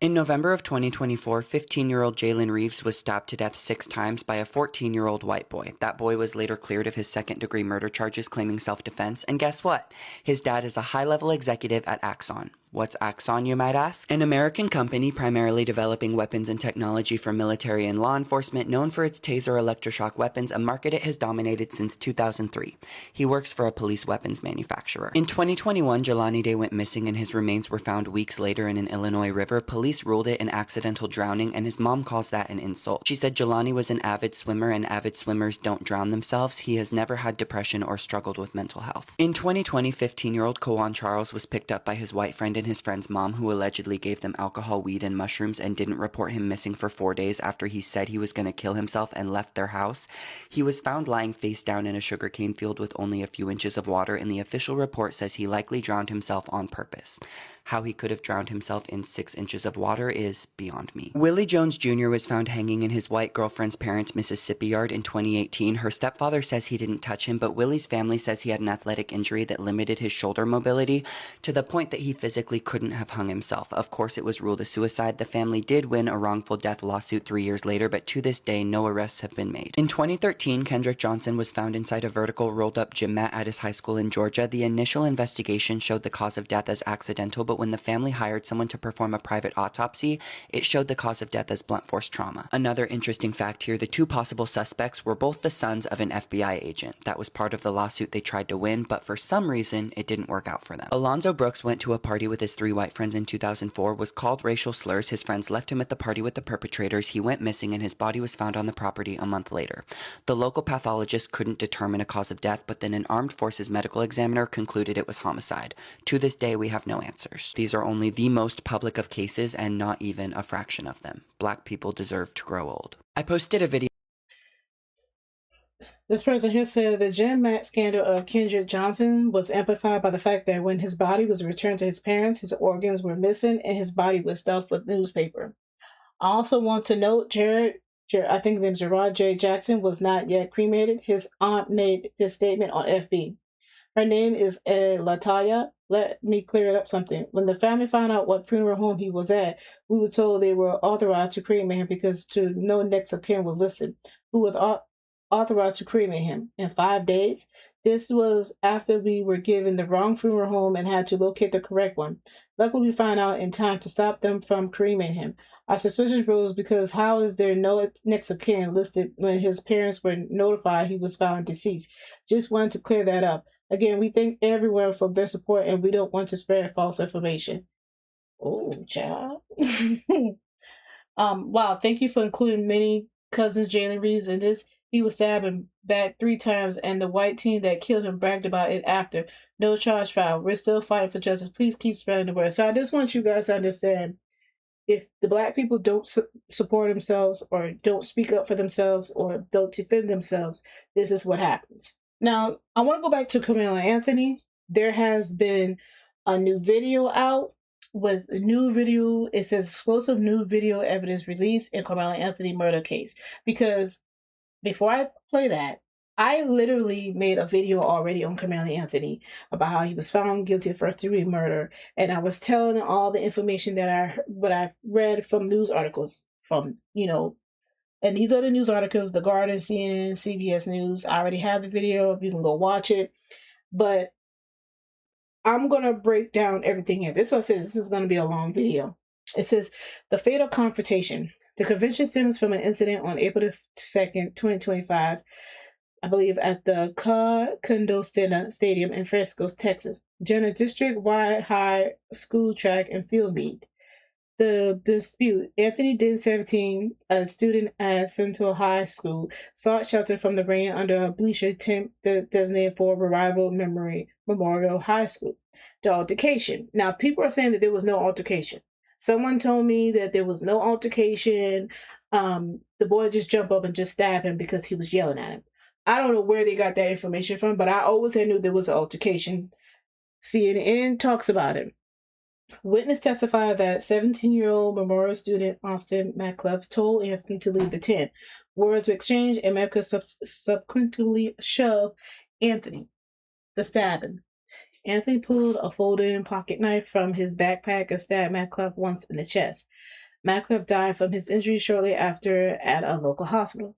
In November of 2024, 15-year-old Jalen Reeves was stabbed to death 6 times by a 14-year-old white boy. That boy was later cleared of his second-degree murder charges, claiming self-defense. And guess what? His dad is a high-level executive at Axon. What's Axon, you might ask? An American company primarily developing weapons and technology for military and law enforcement, known for its taser electroshock weapons, a market it has dominated since 2003. He works for a police weapons manufacturer. In 2021, Jelani Day went missing and his remains were found weeks later in an Illinois river. Police ruled it an accidental drowning, and his mom calls that an insult. She said Jelani was an avid swimmer, and avid swimmers don't drown themselves. He has never had depression or struggled with mental health. In 2020, 15-year-old Kawan Charles was picked up by his white friend and his friend's mom, who allegedly gave them alcohol, weed, and mushrooms and didn't report him missing for 4 days after he said he was going to kill himself and left their house. He was found lying face down in a sugarcane field with only a few inches of water, and the official report says he likely drowned himself on purpose. How he could have drowned himself in 6 inches of water is beyond me. Willie Jones Jr. was found hanging in his white girlfriend's parents' Mississippi yard in 2018. Her stepfather says he didn't touch him, but Willie's family says he had an athletic injury that limited his shoulder mobility to the point that he physically couldn't have hung himself. Of course, it was ruled a suicide. The family did win a wrongful death lawsuit 3 years later, but to this day, no arrests have been made. In 2013, Kendrick Johnson was found inside a vertical rolled-up gym mat at his high school in Georgia. The initial investigation showed the cause of death as accidental, but when the family hired someone to perform a private autopsy, it showed the cause of death as blunt force trauma. Another interesting fact here, the 2 possible suspects were both the sons of an FBI agent. That was part of the lawsuit they tried to win, but for some reason, it didn't work out for them. Alonzo Brooks went to a party with his 3 white friends in 2004, was called racial slurs. His friends left him at the party with the perpetrators. He went missing and his body was found on the property a month later. The local pathologist couldn't determine a cause of death, but then an armed forces medical examiner concluded it was homicide. To this day, we have no answers. These are only the most public of cases and not even a fraction of them. Black people deserve to grow old. I posted a video. This person here said the gym mat scandal of Kendrick Johnson was amplified by the fact that when his body was returned to his parents, his organs were missing and his body was stuffed with newspaper. I also want to note I think his name is Jerard Jackson was not yet cremated. His aunt made this statement on FB. Her name is Lataya. Let me clear it up something. When the family found out what funeral home he was at, we were told they were authorized to cremate him because no next of kin was listed. Who was authorized to cremate him in 5 days? This was after we were given the wrong funeral home and had to locate the correct one. Luckily, we found out in time to stop them from cremating him. Our suspicion rose because how is there no next of kin listed when his parents were notified he was found deceased? Just wanted to clear that up. Again, we thank everyone for their support and we don't want to spread false information. Oh, child. Wow, thank you for including many cousins Jalen Reeves in this. He was stabbed and back 3 times and the white team that killed him bragged about it after. No charge filed. We're still fighting for justice. Please keep spreading the word. So I just want you guys to understand, if the black people don't support themselves or don't speak up for themselves or don't defend themselves, this is what happens. Now, I want to go back to Karmelo Anthony. There has been a new video out with a new video. It says explosive new video evidence released in Karmelo Anthony murder case. Because before I play that, I literally made a video already on Karmelo Anthony about how he was found guilty of first-degree murder. And I was telling all the information that I read from news articles from, and these are the news articles, The Guardian, CNN, CBS News. I already have the video. You can go watch it. But I'm going to break down everything here. This one says this is going to be a long video. It says, the fatal confrontation. The convention stems from an incident on April 2nd, 2025, I believe at the Condo Stadium in Frisco, Texas, during a district-wide high school track and field meet. The dispute, Anthony Denton, 17, a student at Central High School, sought shelter from the rain under a bleacher tent designated for Revival Memorial High School. The altercation. Now, people are saying that there was no altercation. Someone told me that there was no altercation. The boy just jumped up and just stabbed him because he was yelling at him. I don't know where they got that information from, but I always knew there was an altercation. CNN talks about it. Witness testified that 17-year-old Memorial student Austin McCluff told Anthony to leave the tent. Words were exchanged and McCluff subsequently shoved Anthony. The stabbing. Anthony pulled a folding pocket knife from his backpack and stabbed Metcalf once in the chest. Metcalf died from his injuries shortly after at a local hospital.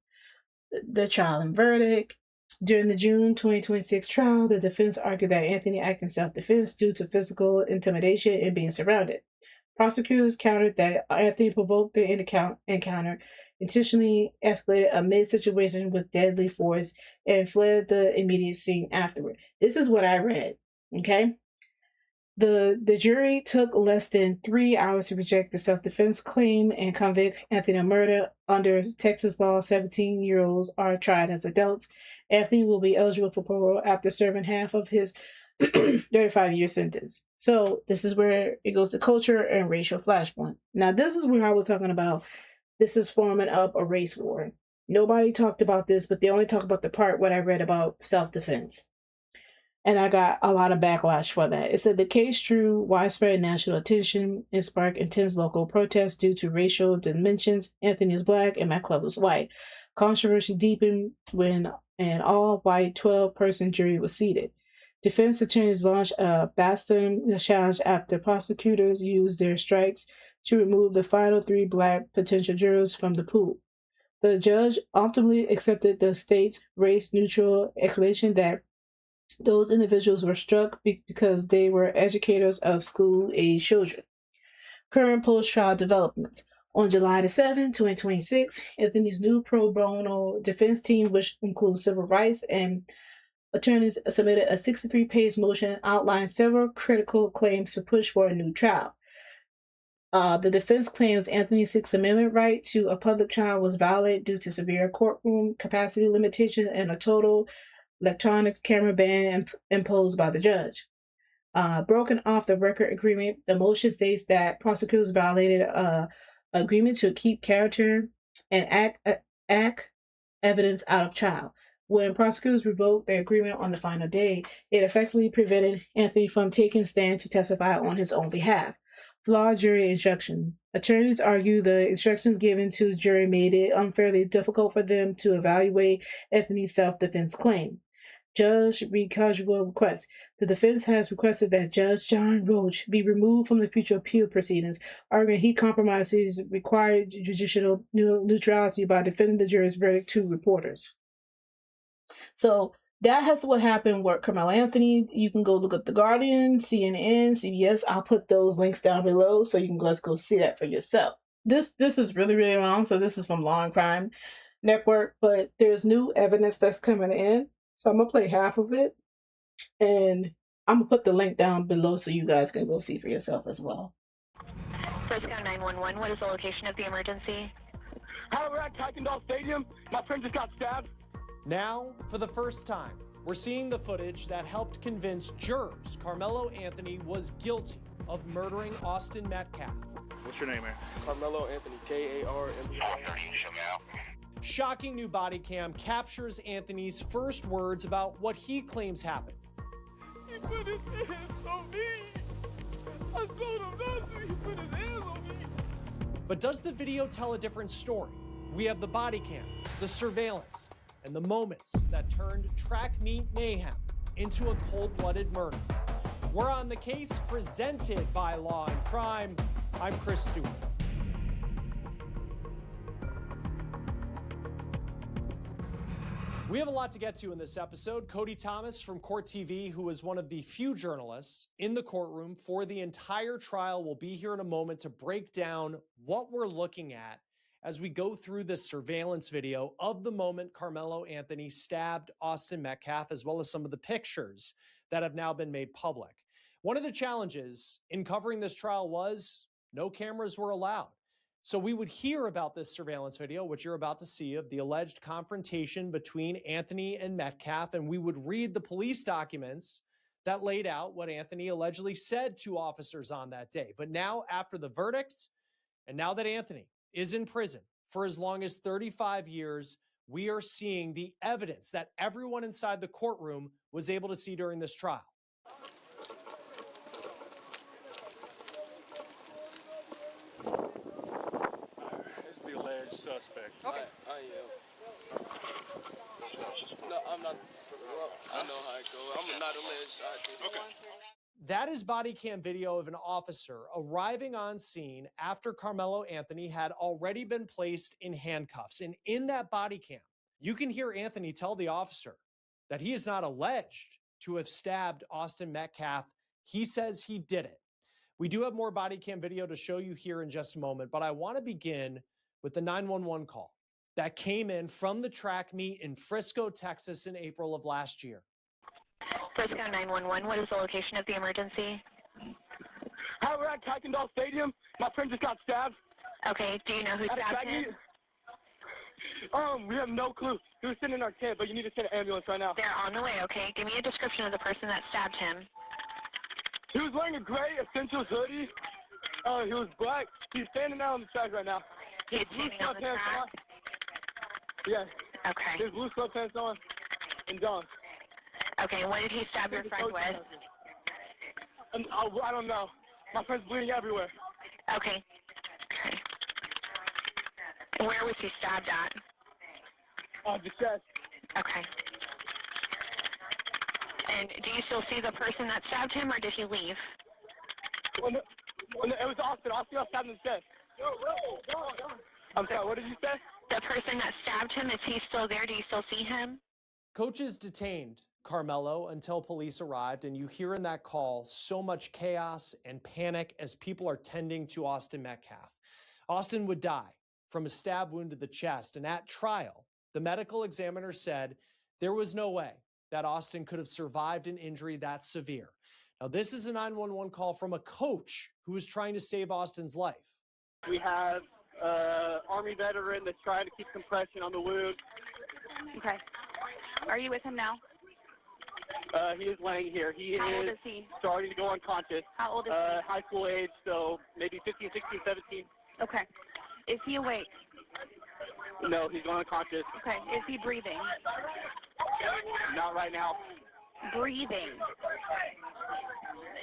The trial and verdict. During the June 2026 trial, the defense argued that Anthony acted in self-defense due to physical intimidation and being surrounded. Prosecutors countered that Anthony provoked the encounter, intentionally escalated a mid-situation with deadly force, and fled the immediate scene afterward. This is what I read, okay? The jury took less than 3 hours to reject the self-defense claim and convict Anthony of murder. Under Texas law, 17-year-olds are tried as adults. Anthony will be eligible for parole after serving half of his 35-year sentence. So this is where it goes to culture and racial flashpoint. Now, this is where I was talking about this is forming up a race war. Nobody talked about this, but they only talk about the part what I read about self-defense. And I got a lot of backlash for that. It said the case drew widespread national attention and sparked intense local protests due to racial dimensions. Anthony is black and Metcalf was white. Controversy deepened when an all-white 12-person jury was seated. Defense attorneys launched a Boston challenge after prosecutors used their strikes to remove the final 3 black potential jurors from the pool. The judge ultimately accepted the state's race-neutral explanation that those individuals were struck because they were educators of school-age children. Current post-trial developments. On July 7, 2026, Anthony's new pro bono defense team, which includes civil rights and attorneys, submitted a 63-page motion outlining several critical claims to push for a new trial. The defense claims Anthony's Sixth Amendment right to a public trial was violated due to severe courtroom capacity limitations and a total electronics camera ban imposed by the judge. Broken off the record agreement, the motion states that prosecutors violated an agreement to keep character and act evidence out of trial. When prosecutors revoked their agreement on the final day, it effectively prevented Anthony from taking a stand to testify on his own behalf. Flawed jury instruction. Attorneys argue the instructions given to the jury made it unfairly difficult for them to evaluate Anthony's self-defense claim. Judge recusal request. The defense has requested that Judge John Roach be removed from the future appeal proceedings, arguing he compromises required judicial neutrality by defending the jury's verdict to reporters. So that has what happened with Karmelo Anthony. You can go look up The Guardian, CNN, CBS. I'll put those links down below so you can guys go see that for yourself. This is really, really long. So this is from Law and Crime Network, but there's new evidence that's coming in. So I'm going to play half of it, and I'm going to put the link down below so you guys can go see for yourself as well. First County 911, what is the location of the emergency? We're at Kuykendall Stadium. My friend just got stabbed. Now, for the first time, we're seeing the footage that helped convince jurors Karmelo Anthony was guilty of murdering Austin Metcalf. What's your name, man? Karmelo Anthony, K-A-R-M-E-L-O. Shocking new body cam captures Anthony's first words about what he claims happened. He put his hands on me. I told him not to. He put his hands on me. But does the video tell a different story? We have the body cam, the surveillance, and the moments that turned track meet mayhem into a cold-blooded murder. We're on the case presented by Law and Crime. I'm Chris Stewart. We have a lot to get to in this episode. Cody Thomas from Court TV, who is one of the few journalists in the courtroom for the entire trial, will be here in a moment to break down what we're looking at as we go through this surveillance video of the moment Karmelo Anthony stabbed Austin Metcalf, as well as some of the pictures that have now been made public. One of the challenges in covering this trial was no cameras were allowed. So we would hear about this surveillance video, which you're about to see, of the alleged confrontation between Anthony and Metcalf, and we would read the police documents that laid out what Anthony allegedly said to officers on that day. But now, after the verdict, and now that Anthony is in prison for as long as 35 years, we are seeing the evidence that everyone inside the courtroom was able to see during this trial. Suspect. Okay. I am. No, I'm not. I know how it goes. I'm not alleged. I did. Okay. That is body cam video of an officer arriving on scene after Karmelo Anthony had already been placed in handcuffs. And in that body cam, you can hear Anthony tell the officer that he is not alleged to have stabbed Austin Metcalf. He says he did it. We do have more body cam video to show you here in just a moment, but I want to begin with the 911 call that came in from the track meet in Frisco, Texas in April of last year. Frisco 911, what is the location of the emergency? Hi, we're at Kuykendall Stadium. My friend just got stabbed. Okay, do you know who stabbed him? We have no clue. He was sitting in our tent, but you need to send an ambulance right now. They're on the way, okay? Give me a description of the person that stabbed him. He was wearing a gray Essentials hoodie. He was black. He's standing out on the track right now. He's standing on the track? Yeah. Okay. His blue sweatpants on and John. Okay, what did he stab your friend with? I don't know. My friend's bleeding everywhere. Okay. Where was he stabbed at? The chest. Okay. And do you still see the person that stabbed him, or did he leave? It was Austin. Austin got stabbed in the chest. I'm sorry, what did you say? The person that stabbed him, is he still there? Do you still see him? Coaches detained Karmelo until police arrived, and you hear in that call so much chaos and panic as people are tending to Austin Metcalf. Austin would die from a stab wound to the chest, and at trial, the medical examiner said there was no way that Austin could have survived an injury that severe. Now, this is a 911 call from a coach who is trying to save Austin's life. We have Army veteran that's trying to keep compression on the wound. Okay. Are you with him now? He is laying here. How old is he? Starting to go unconscious. How old is he? High school age, so maybe 15, 16, 17. Okay. Is he awake? No, he's going unconscious. Okay. Is he breathing? Not right now. Breathing?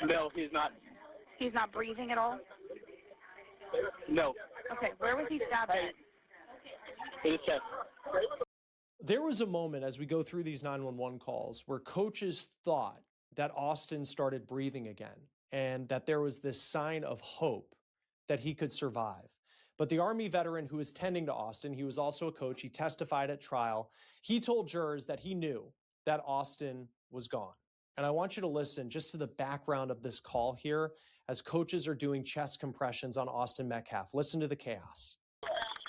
No, he's not. He's not breathing at all? No. Okay. Where was he stabbed at? In his chest. There was a moment as we go through these 911 calls where coaches thought that Austin started breathing again and that there was this sign of hope that he could survive. But the Army veteran who was tending to Austin, he was also a coach, he testified at trial. He told jurors that he knew that Austin was gone. And I want you to listen just to the background of this call here as coaches are doing chest compressions on Austin Metcalf. Listen to the chaos.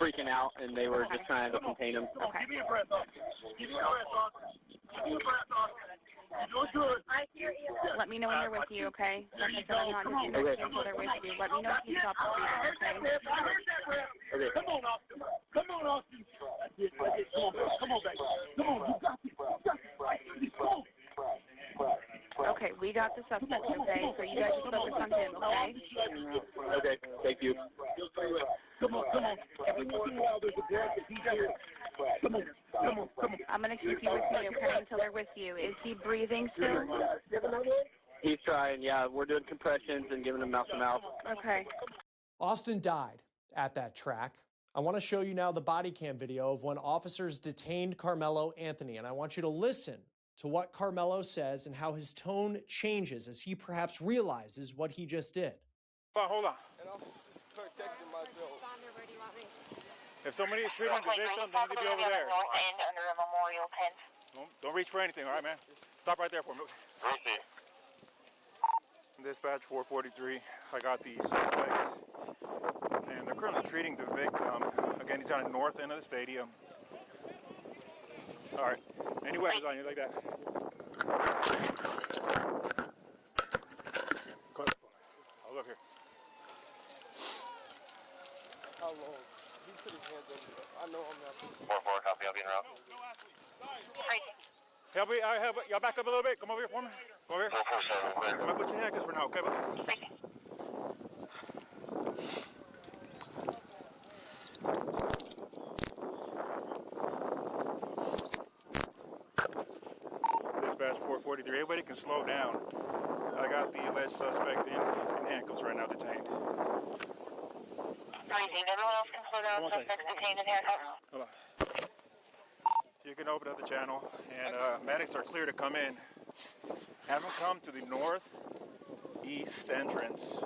Freaking out, and they were just trying to contain him. Okay. Give me a breath, Austin. Give me a breath, Austin. Give me a breath, Austin. You're doing good. I hear you. Let me know when they're with you, okay? Like I said, I'm not just going to until they're with you. Let me know if he stops breathing, okay? Okay. Come on, Austin. Come on, Austin. Come on, baby. Come on, you got this. You got this. Come on. Okay, we got the suspect, okay? So you guys just focus on him, okay? Okay, thank you. Come on, come on. Every once in a while there's a breath that he's here. Come on, come on, come on. I'm going to keep you with me, okay, until they're with you. Is he breathing still? He's trying, yeah. We're doing compressions and giving him mouth-to-mouth. Okay. Austin died at that track. I want to show you now the body cam video of when officers detained Karmelo Anthony, and I want you to listen to what Karmelo says and how his tone changes as he perhaps realizes what he just did. Hold on. And I'm just protecting myself. If somebody is treating the victim, they need to be over there. Under a memorial pen. Don't reach for anything, all right, man? Stop right there for me. Dispatch 443, I got the suspects, and they're currently treating the victim. Again, he's on the north end of the stadium. All right, any weapons on you like that? Come on. I'll look here. How long? He put his hands up. I know I'm not. 4-4, copy, I'll be en route. Help, y'all back up a little bit. Come over here for me. Come over here. I'm gonna put your handcuffs for now, okay? Dispatch 443. Everybody can slow down. I got the alleged suspect in handcuffs right now, detained. Everyone else can slow down. Suspects detained in handcuffs. Hold on. You can open up the channel, and medics are clear to come in. Have them come to the north east entrance.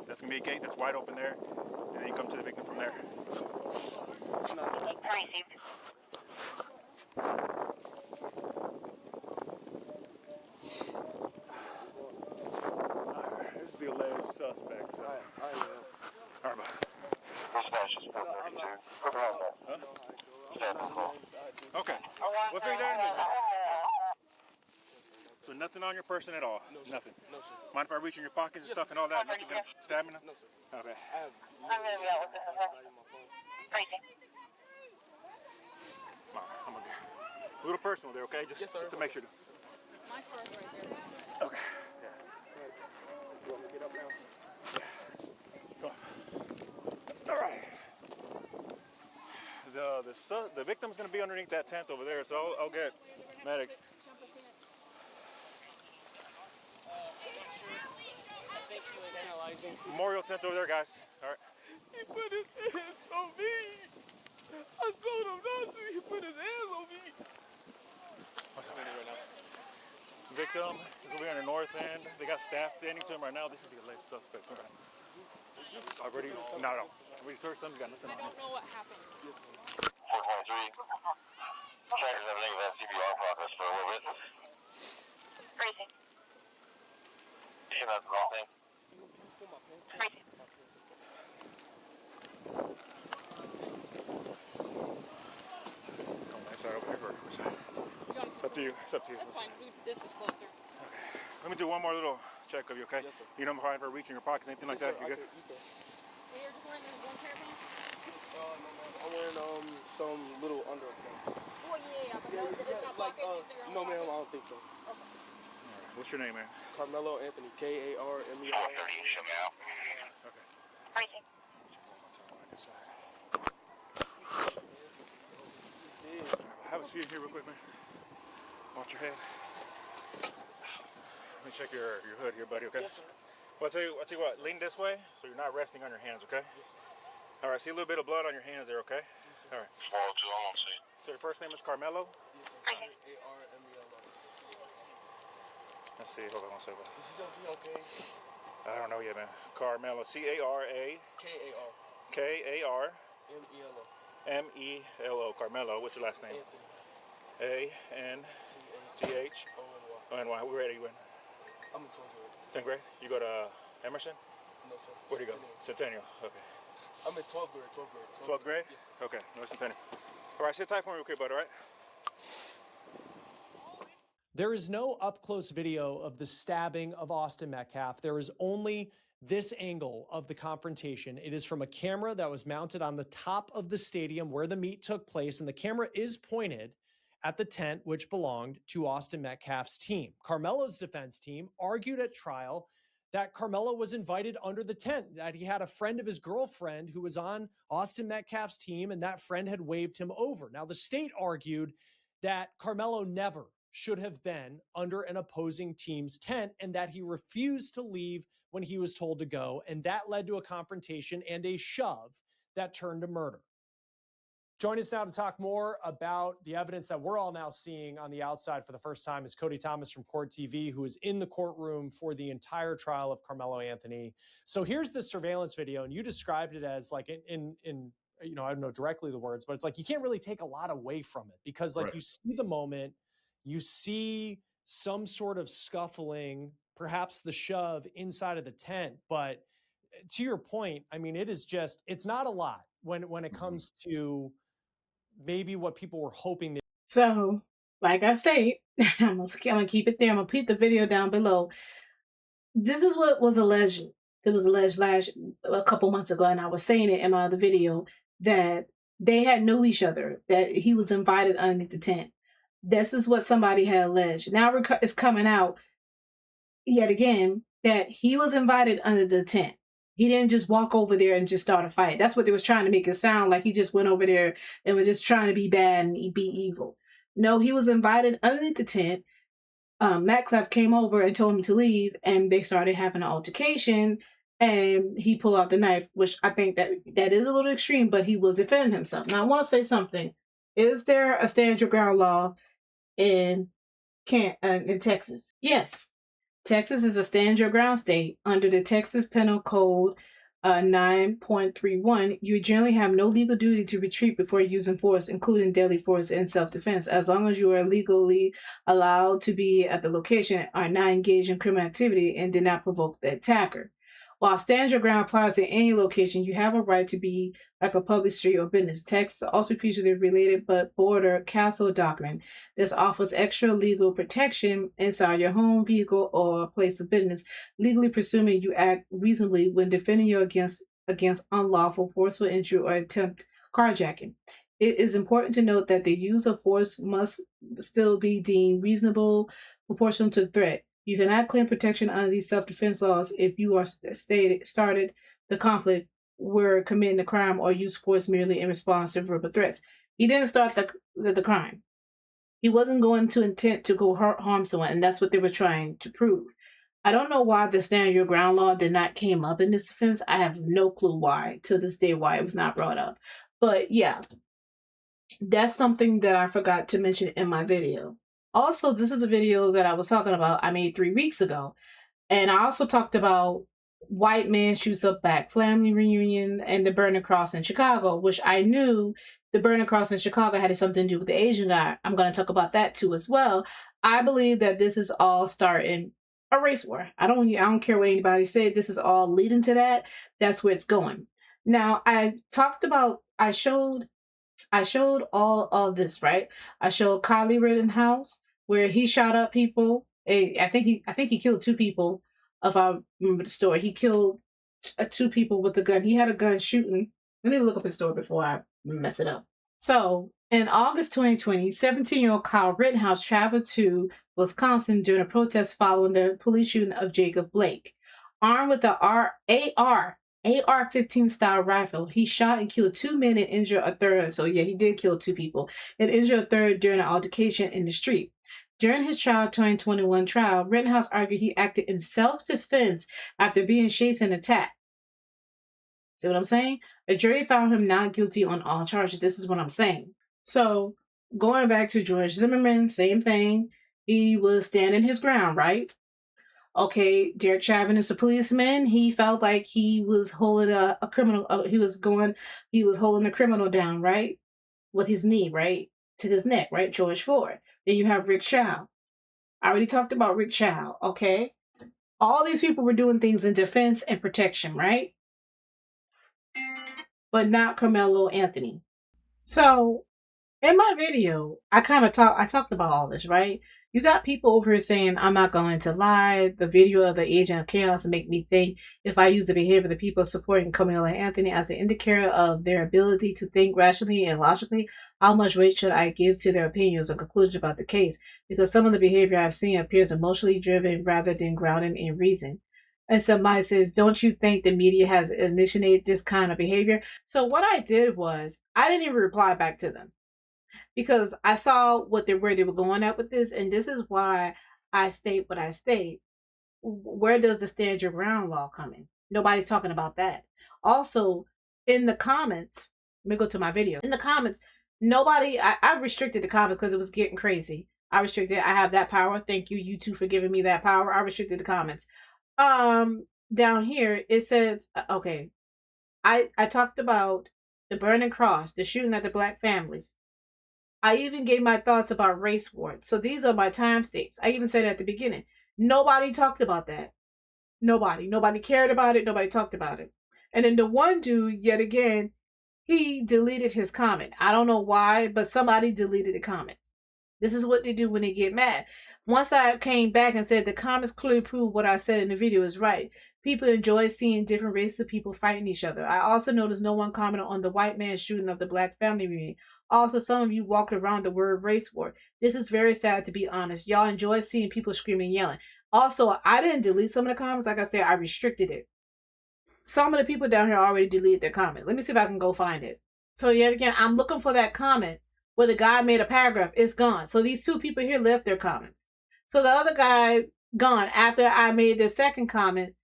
That's gonna be a gate that's wide open there, and then you come to the victim from there. This is the alleged suspect. All right, bye. Okay. We'll figure that in. So nothing on your person at all? No, nothing? No, sir. Mind if I reach in your pockets and stuff and all that? Nothing gonna stab me? No, sir. Okay. I'm gonna be out with my phone. I'm gonna get a little personal there, okay? Just to make sure. My car's right there. Okay. Yeah. You want me to get up now? Yeah. Come on. All right. The victim's gonna be underneath that tent over there, so I'll get medics. I think he was analyzing. Memorial tent over there, guys. All right. He put his hands on me. I told him not to. He put his hands on me. What's happening right now? Victim is over here on the north end. They got staff standing to him right now. This is the alleged suspect. All right. Already? No. Already searched him. Got nothing on him. I don't know what happened. 423. Checkers everything about CPR progress for a little bit. Freezing. You sure that's the wrong thing? Freezing. On my side over here or which side? It's up to you. It's up to you. That's fine. This is closer. Okay. Let me do one more little check of you, okay? Yes, sir. You don't mind if I reach in your pockets, anything like that? You good? You can. You're just wearing this one pair of pants? No, I'm wearing some little under thing. Oh yeah, but it's not Like no ma'am, I don't think so. All right. What's your name, man? Karmelo Anthony, Karmelo. You should be out. Okay. Freezing. Have a seat here real quick, man. Watch your head. Let me check your hood here, buddy, okay? Yes, sir. Well, I'll tell you what, lean this way so you're not resting on your hands, okay? Yes, sir. All right, see a little bit of blood on your hands there, okay? Yes, sir. All right. 402, I'm on scene. So your first name is Karmelo? Yes, sir. Karmelo. Let's see, hold on one second. Is he gonna be okay? I don't know yet, man. Karmelo, C-A-R-A. K-A-R. K-A-R. M-E-L-O. M-E-L-O, Karmelo. What's your last name? Anthony. A-N-T-H. O-N-Y. O-N-Y. What grade are you in? I'm in 12th grade. 10th grade? You go to Emerson? No, sir. Where do you go? Centennial. Okay. I'm in 12th grade. 12th grade? Yes, sir. Okay. No, Centennial. All right, sit tight for me real quick, bud, all right? There is no up-close video of the stabbing of Austin Metcalf. There is only this angle of the confrontation. It is from a camera that was mounted on the top of the stadium where the meet took place, and the camera is pointed at the tent which belonged to Austin Metcalf's team. Karmelo's defense team argued at trial that Karmelo was invited under the tent, that he had a friend of his girlfriend who was on Austin Metcalf's team, and that friend had waved him over. Now, the state argued that Karmelo never should have been under an opposing team's tent and that he refused to leave when he was told to go, and that led to a confrontation and a shove that turned to murder. Join us now to talk more about the evidence that we're all now seeing on the outside for the first time is Cody Thomas from Court TV, who is in the courtroom for the entire trial of Karmelo Anthony. So here's the surveillance video, and you described it as like in you know, I don't know directly the words, but it's like you can't really take a lot away from it because like you see the moment, you see some sort of scuffling, perhaps the shove inside of the tent, but to your point, I mean, it is just, it's not a lot when it comes to maybe what people were hoping. So, like I say, I'm gonna keep it there. I'm gonna put the video down below. This is what was alleged. It was alleged a couple months ago, and I was saying it in my other video that they had knew each other, that he was invited underneath the tent. This is what somebody had alleged. Now it's coming out yet again that he was invited under the tent. He didn't just walk over there and just start a fight. That's what they was trying to make it sound like. He just went over there and was just trying to be bad and be evil. No, he was invited underneath the tent. Metcalf came over and told him to leave, and they started having an altercation, and he pulled out the knife, which I think that is a little extreme, but he was defending himself. Now, I want to say something. Is there a stand your ground law in Texas? Yes. Texas is a stand your ground state. Under the Texas Penal Code 9.31, you generally have no legal duty to retreat before using force, including deadly force in self-defense, as long as you are legally allowed to be at the location, are not engaged in criminal activity, and did not provoke the attacker. While stand your ground applies to any location, you have a right to be like a public street or business. Texas also features the related but border castle doctrine. This offers extra legal protection inside your home, vehicle, or place of business, legally presuming you act reasonably when defending you against unlawful, forceful entry or attempt carjacking. It is important to note that the use of force must still be deemed reasonable, proportional to the threat. You cannot claim protection under these self-defense laws if you are started the conflict, were committing the crime, or use force merely in response to verbal threats. He didn't start the crime. He wasn't going to intent to go harm someone, and that's what they were trying to prove. I don't know why the stand your ground law did not came up in this defense. I have no clue why, to this day, why it was not brought up. But yeah, that's something that I forgot to mention in my video. Also, this is the video that I was talking about I made 3 weeks ago. And I also talked about white man shoots up black family reunion and the burning cross in Chicago, which I knew the burning cross in Chicago had something to do with the Asian guy. I'm going to talk about that too as well. I believe that this is all starting a race war. I don't care what anybody said. This is all leading to that. That's where it's going. Now, I showed all of this, right? I showed Kylie Rittenhouse, where he shot up people. I think he killed 2 people, if I remember the story. He killed 2 people with a gun. He had a gun shooting. Let me look up his story before I mess it up. So, in August 2020, 17-year-old Kyle Rittenhouse traveled to Wisconsin during a protest following the police shooting of Jacob Blake. Armed with an AR-15 style rifle, he shot and killed 2 men and injured a third. So yeah, he did kill 2 people and injured a third during an altercation in the street. During his 2021 trial, Rittenhouse argued he acted in self-defense after being chased and attacked. See what I'm saying? A jury found him not guilty on all charges. This is what I'm saying. So, going back to George Zimmerman, same thing. He was standing his ground, right? Okay, Derek Chauvin is a policeman. He felt like he was holding a criminal. He was holding a criminal down, right? With his knee, right? To his neck, right? George Floyd. Then you have Rick Chow. I already talked about Rick Chow, okay? All these people were doing things in defense and protection, right? But not Karmelo Anthony. So, in my video, I talked about all this, right? You got people over here saying, I'm not going to lie. The video of the agent of chaos make me think if I use the behavior of the people supporting Karmelo Anthony as an indicator of their ability to think rationally and logically, how much weight should I give to their opinions or conclusions about the case? Because some of the behavior I've seen appears emotionally driven rather than grounded in reason. And somebody says, don't you think the media has initiated this kind of behavior? So what I did was, I didn't even reply back to them, because I saw where they were going at with this, and this is why I state what I state. Where does the stand your ground law come in? Nobody's talking about that. Also, in the comments, let me go to my video. In the comments, I restricted the comments because it was getting crazy. I have that power. Thank you, YouTube, for giving me that power. I restricted the comments. Down here, it says, okay, I talked about the burning cross, the shooting at the black families. I even gave my thoughts about race war. So these are my timestamps. I even said at the beginning, nobody talked about that. Nobody cared about it. Nobody talked about it. And then the one dude, yet again, he deleted his comment. I don't know why, but somebody deleted the comment. This is what they do when they get mad. Once I came back and said the comments clearly prove what I said in the video is right. People enjoy seeing different races of people fighting each other. I also noticed no one commented on the white man shooting of the black family reunion. Also, some of you walked around the word race war. This is very sad, to be honest. Y'all enjoy seeing people screaming and yelling. Also, I didn't delete some of the comments. Like I said, I restricted it. Some of the people down here already deleted their comment. Let me see if I can go find it. So yet again, I'm looking for that comment where the guy made a paragraph. It's gone. So these 2 people here left their comments. So the other guy gone after I made the second comment.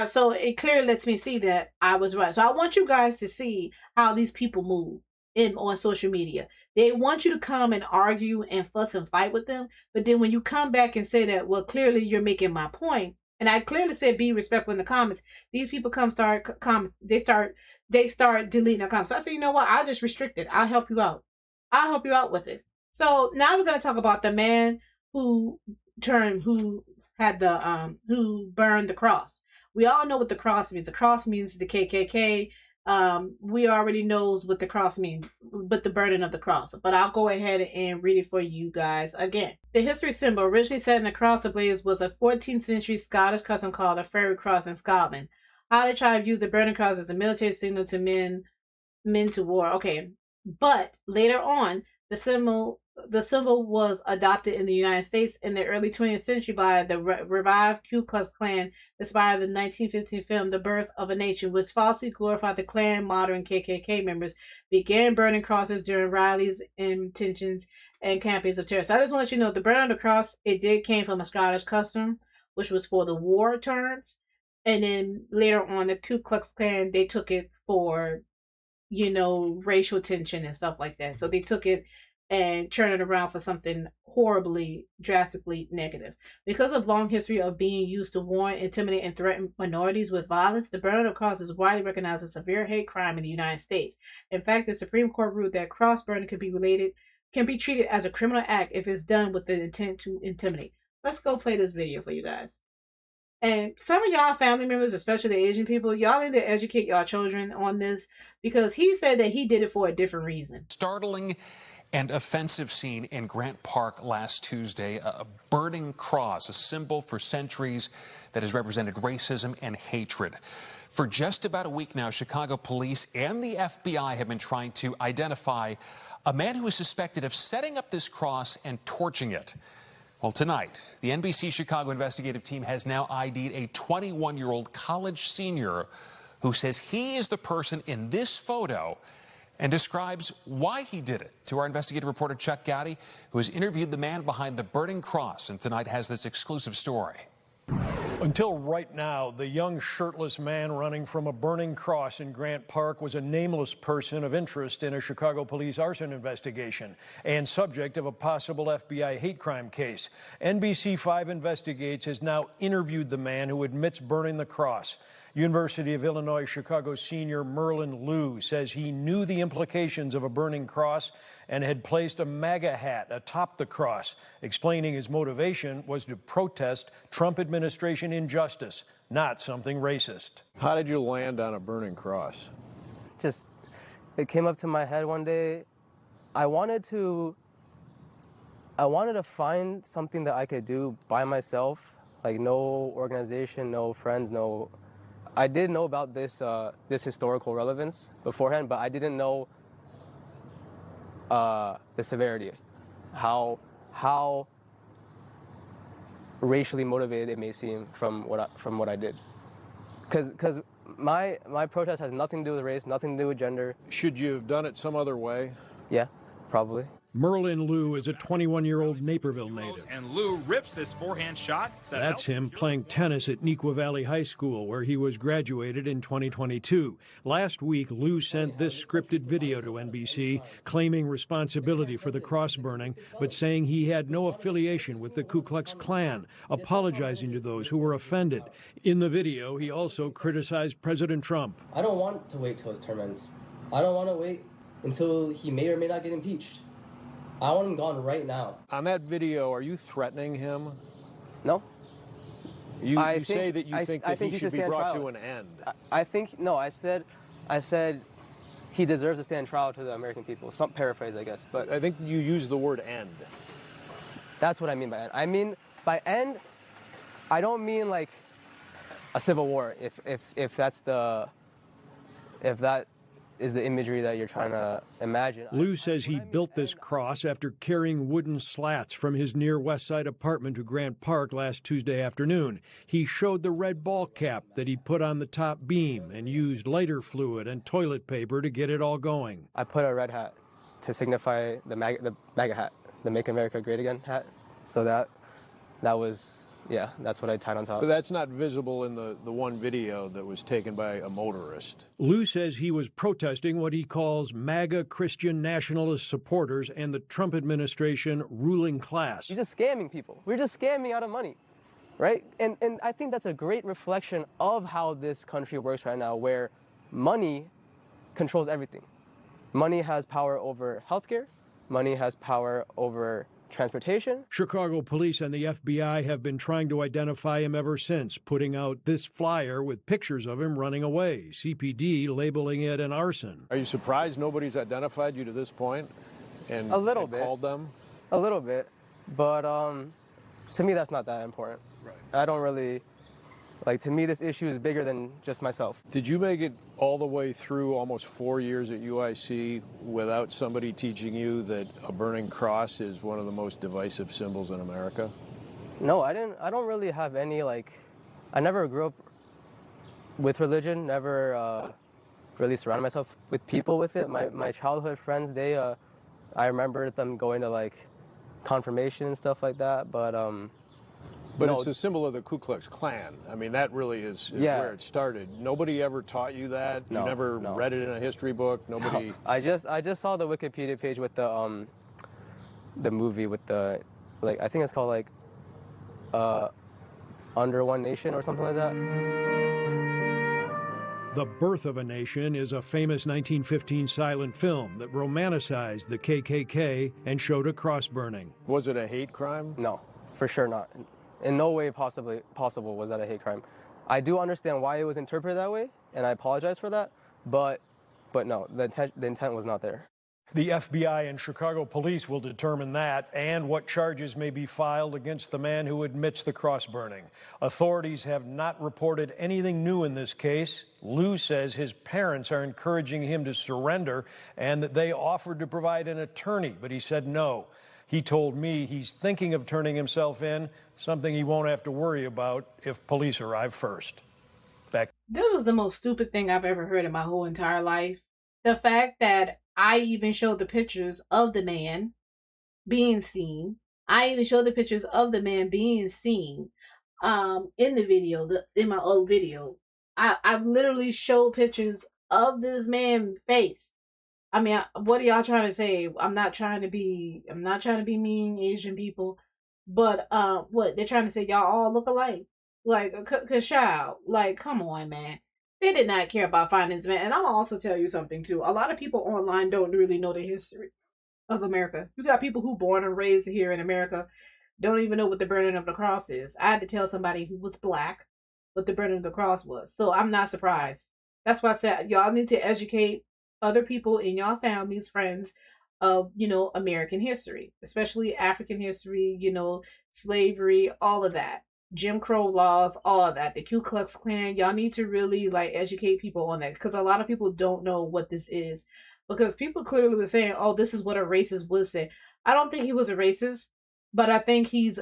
So it clearly lets me see that I was right. So I want you guys to see how these people move. on social media. They want you to come and argue and fuss and fight with them. But then when you come back and say that, well, clearly you're making my point, and I clearly said be respectful in the comments, these people start deleting their comments. So I said, you know what? I'll just restrict it. I'll help you out. I'll help you out with it. So now we're going to talk about the man who burned the cross. We all know what the cross means. The cross means the KKK. We already knows what the cross means, but the burning of the cross. But I'll go ahead and read it for you guys again. The history symbol originally set in the cross ablaze was a 14th century Scottish custom called a fairy cross in Scotland. How the tribe used the burning cross as a military signal to men to war. Okay, but later on, the symbol was adopted in the United States in the early 20th century by the revived Ku Klux Klan, inspired the 1915 film The Birth of a Nation, which falsely glorified the Klan. Modern KKK members began burning crosses during rallies, intentions, and campaigns of terror. So I just want to let you know, the burning of the cross, it came from a Scottish custom, which was for the war terms. And then later on, the Ku Klux Klan, they took it for, racial tension and stuff like that. So they took it and turn it around for something horribly, drastically negative. Because of long history of being used to warn, intimidate, and threaten minorities with violence, the burning of the cross is widely recognized as a severe hate crime in the United States. In fact, the Supreme Court ruled that cross burning can be treated as a criminal act if it's done with the intent to intimidate. Let's go play this video for you guys. And some of y'all family members, especially the Asian people, y'all need to educate y'all children on this, because he said that he did it for a different reason. Startling and offensive scene in Grant Park last Tuesday. A burning cross, a symbol for centuries that has represented racism and hatred. For just about a week now, Chicago police and the FBI have been trying to identify a man who is suspected of setting up this cross and torching it. Well, tonight, the NBC Chicago investigative team has now ID'd a 21-year-old college senior who says he is the person in this photo and describes why he did it. To our investigative reporter Chuck Gowdy, who has interviewed the man behind the burning cross and tonight has this exclusive story. Until right now, the young shirtless man running from a burning cross in Grant Park was a nameless person of interest in a Chicago police arson investigation and subject of a possible FBI hate crime case. NBC5 Investigates has now interviewed the man who admits burning the cross. University of Illinois Chicago senior Merlin Liu says he knew the implications of a burning cross and had placed a MAGA hat atop the cross, explaining his motivation was to protest Trump administration injustice, not something racist. How did you land on a burning cross? It came up to my head one day. I wanted to find something that I could do by myself, like no organization, no friends, no. I did know about this historical relevance beforehand, but I didn't know the severity, how racially motivated it may seem from what I did. Because my protest has nothing to do with race, nothing to do with gender. Should you have done it some other way? Yeah, probably. Merlin Liu is a 21-year-old Naperville native. And Liu rips this forehand shot. That's him playing tennis at Neuqua Valley High School, where he was graduated in 2022. Last week, Liu sent this scripted video to NBC, claiming responsibility for the cross burning, but saying he had no affiliation with the Ku Klux Klan, apologizing to those who were offended. In the video, he also criticized President Trump. I don't want to wait till his term ends. I don't want to wait until he may or may not get impeached. I want him gone right now. On that video, are you threatening him? No. You say that you think that he should be brought to an end. I said he deserves to stand trial to the American people. Some paraphrase, I guess. But I think you use the word end. That's what I mean by end. I mean, by end, I don't mean like a civil war, if that is the imagery that you're trying to imagine. Liu says he built this cross after carrying wooden slats from his near West Side apartment to Grant Park last Tuesday afternoon. He showed the red ball cap that he put on the top beam and used lighter fluid and toilet paper to get it all going. I put a red hat to signify the MAGA hat, the Make America Great Again hat. So that was Yeah, that's what I tied on top. But that's not visible in the one video that was taken by a motorist. Lou says he was protesting what he calls MAGA Christian nationalist supporters and the Trump administration ruling class. He's just scamming people. We're just scamming out of money, right? And I think that's a great reflection of how this country works right now, where money controls everything. Money has power over healthcare. Money has power over transportation. Chicago police and the FBI have been trying to identify him ever since, putting out this flyer with pictures of him running away, CPD labeling it an arson. Are you surprised nobody's identified you to this point and a little bit called them? A little bit, but to me that's not that important. Right. I don't really, like, to me this issue is bigger than just myself. Did you make it all the way through almost 4 years at UIC without somebody teaching you that a burning cross is one of the most divisive symbols in America? No, I didn't. I don't really have any, like, I never grew up with religion, never really surrounded myself with people with it. My childhood friends, I remember them going to, like, confirmation and stuff like that, but But no, it's a symbol of the Ku Klux Klan. I mean, that really is where it started. Nobody ever taught you that? No, you never read it in a history book? Nobody... No. I just saw the Wikipedia page with the movie with the, like, I think it's called, like, Under One Nation or something like that. The Birth of a Nation is a famous 1915 silent film that romanticized the KKK and showed a cross burning. Was it a hate crime? No, for sure not. In no way possible was that a hate crime. I do understand why it was interpreted that way, and I apologize for that, but no, the intent was not there. The FBI and Chicago police will determine that and what charges may be filed against the man who admits the cross burning. Authorities have not reported anything new in this case. Lou says his parents are encouraging him to surrender and that they offered to provide an attorney, but he said no. He told me he's thinking of turning himself in, something he won't have to worry about if police arrive first. Back. This is the most stupid thing I've ever heard in my whole entire life. The fact that I even showed the pictures of the man being seen. I even showed the pictures of the man being seen in the video, in my old video. I literally showed pictures of this man's face. I mean, what are y'all trying to say? I'm not trying to be mean, Asian people, but what they're trying to say, y'all all look alike. Like, cause child, like, come on, man. They did not care about finding this man. And I'll also tell you something too. A lot of people online don't really know the history of America. You got people who born and raised here in America don't even know what the burning of the cross is. I had to tell somebody who was black what the burning of the cross was. So I'm not surprised. That's why I said y'all need to educate other people in y'all families, friends of, American history, especially African history, slavery, all of that. Jim Crow laws, all of that. The Ku Klux Klan, y'all need to really, like, educate people on that, because a lot of people don't know what this is. Because people clearly were saying, oh, this is what a racist would say. I don't think he was a racist, but I think he's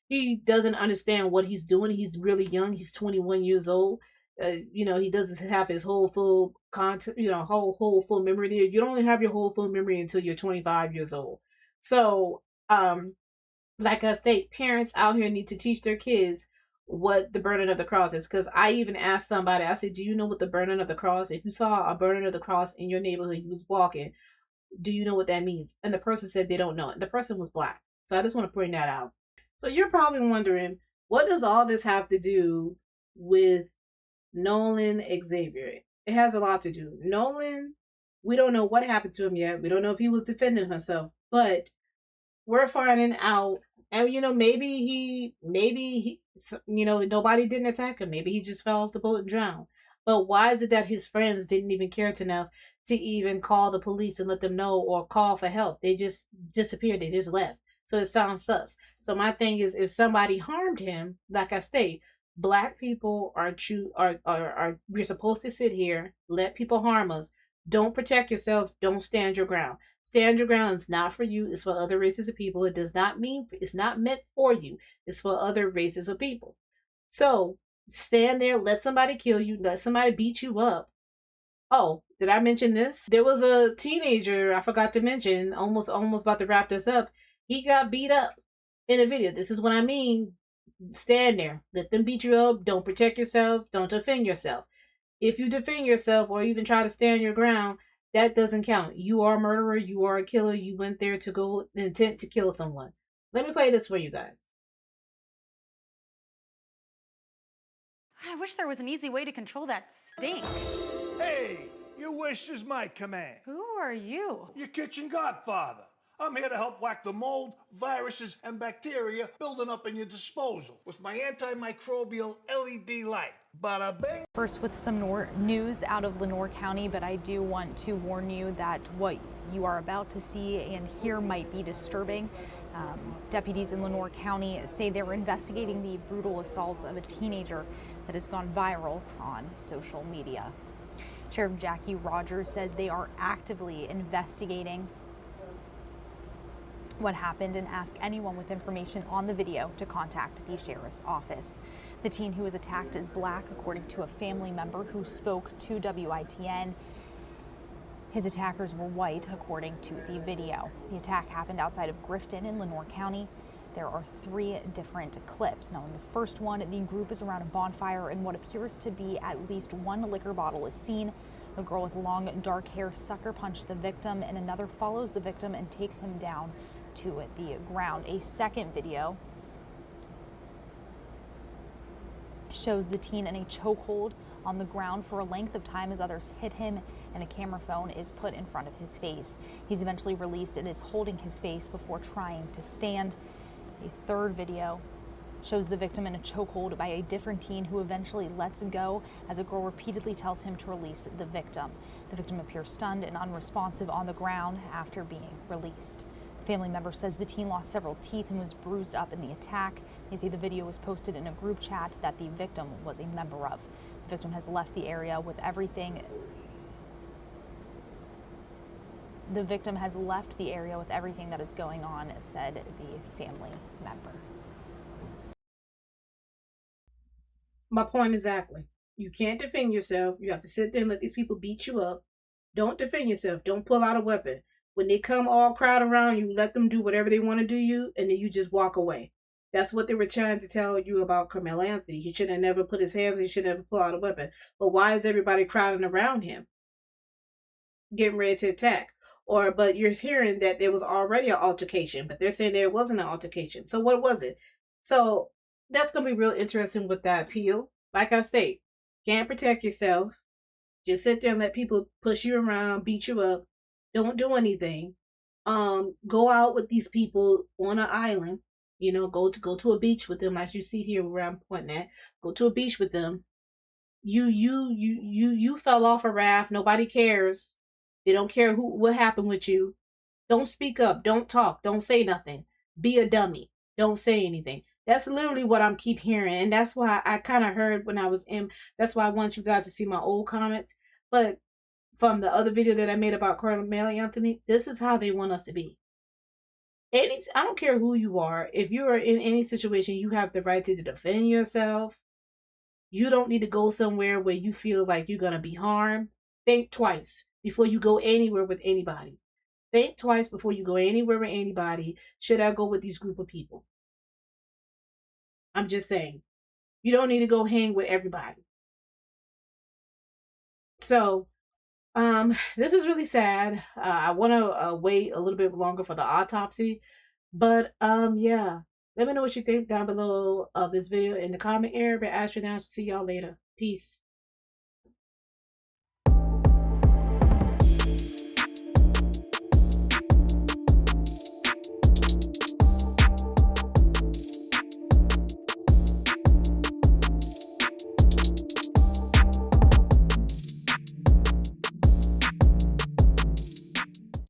he doesn't understand what he's doing. He's really young. He's 21 years old. He doesn't have his whole full whole full memory there. You don't have your whole full memory until you're 25 years old. So, like I state, parents out here need to teach their kids what the burning of the cross is. Because I even asked somebody, I said, do you know what the burning of the cross? If you saw a burning of the cross in your neighborhood, you was walking, do you know what that means? And the person said they don't know it. The person was black. So I just want to point that out. So you're probably wondering, what does all this have to do with Nolan Xavier? It has a lot to do. Nolan, we don't know what happened to him yet. We don't know if he was defending himself, but we're finding out. And maybe he nobody didn't attack him. Maybe he just fell off the boat and drowned. But why is it that his friends didn't even care enough to even call the police and let them know, or call for help? They just disappeared. They just left. So it sounds sus. So my thing is, if somebody harmed him, like I state, black people are we're supposed to sit here, let people harm us. Don't protect yourself. Don't stand your ground. Stand your ground is not for you. It's for other races of people. It does not mean, it's not meant for you. It's for other races of people. So stand there, let somebody kill you, let somebody beat you up. Oh, did I mention this? There was a teenager I forgot to mention, almost about to wrap this up. He got beat up in a video. This is what I mean. stand there. Let them beat you up. Don't protect yourself. Don't defend yourself. If you defend yourself or even try to stand your ground, that doesn't count. You are a murderer. You are a killer. You went there to go intent to kill someone. Let me play this for you guys. I wish there was an easy way to control that stink. Hey, your wish is my command. Who are you? Your kitchen godfather. I'm here to help whack the mold, viruses, and bacteria building up in your disposal with my antimicrobial LED light. Bada bing. First with some more news out of Lenoir County, but I do want to warn you that what you are about to see and hear might be disturbing. Deputies in Lenoir County say they're investigating the brutal assaults of a teenager that has gone viral on social media. Sheriff Jackie Rogers says they are actively investigating what happened and ask anyone with information on the video to contact the sheriff's office. The teen who was attacked is black, according to a family member who spoke to WITN. His attackers were white, according to the video. The attack happened outside of Grifton in Lenoir County. There are 3 different clips. Now, in the first one, the group is around a bonfire and what appears to be at least 1 liquor bottle is seen. A girl with long, dark hair sucker punched the victim, and another follows the victim and takes him down to the ground. A second video shows the teen in a chokehold on the ground for a length of time as others hit him, and a camera phone is put in front of his face. He's eventually released and is holding his face before trying to stand. A third video shows the victim in a chokehold by a different teen who eventually lets go as a girl repeatedly tells him to release the victim. The victim appears stunned and unresponsive on the ground after being released. The family member says the teen lost several teeth and was bruised up in the attack. They say the video was posted in a group chat that the victim was a member of. The victim has left the area with everything. The victim has left the area with everything that is going on, said the family member. My point exactly. You can't defend yourself. You have to sit there and let these people beat you up. Don't defend yourself. Don't pull out a weapon. When they come all crowd around you, let them do whatever they want to do you, and then you just walk away. That's what they were trying to tell you about Karmelo Anthony. He should have never put his hands, he should never pull out a weapon. But why is everybody crowding around him, getting ready to attack? But you're hearing that there was already an altercation, but they're saying there wasn't an altercation. So what was it? So that's going to be real interesting with that appeal. Like I say, can't protect yourself. Just sit there and let people push you around, beat you up. Don't do anything. Go out with these people on an island. You know, go to a beach with them, as you see here where I'm pointing at. Go to a beach with them. You fell off a raft. Nobody cares. They don't care what happened with you. Don't speak up. Don't talk. Don't say nothing. Be a dummy. Don't say anything. That's literally what I'm keep hearing. And that's why I kind of heard when I was in. That's why I want you guys to see my old comments. But from the other video that I made about Karmelo Anthony, this is how they want us to be. I don't care who you are. If you are in any situation, you have the right to defend yourself. You don't need to go somewhere where you feel like you're going to be harmed. Think twice before you go anywhere with anybody. Think twice before you go anywhere with anybody. Should I go with these group of people? I'm just saying. You don't need to go hang with everybody. So, this is really sad. I want to wait a little bit longer for the autopsy. But, yeah. Let me know what you think down below of this video in the comment area. But as for now, see y'all later. Peace.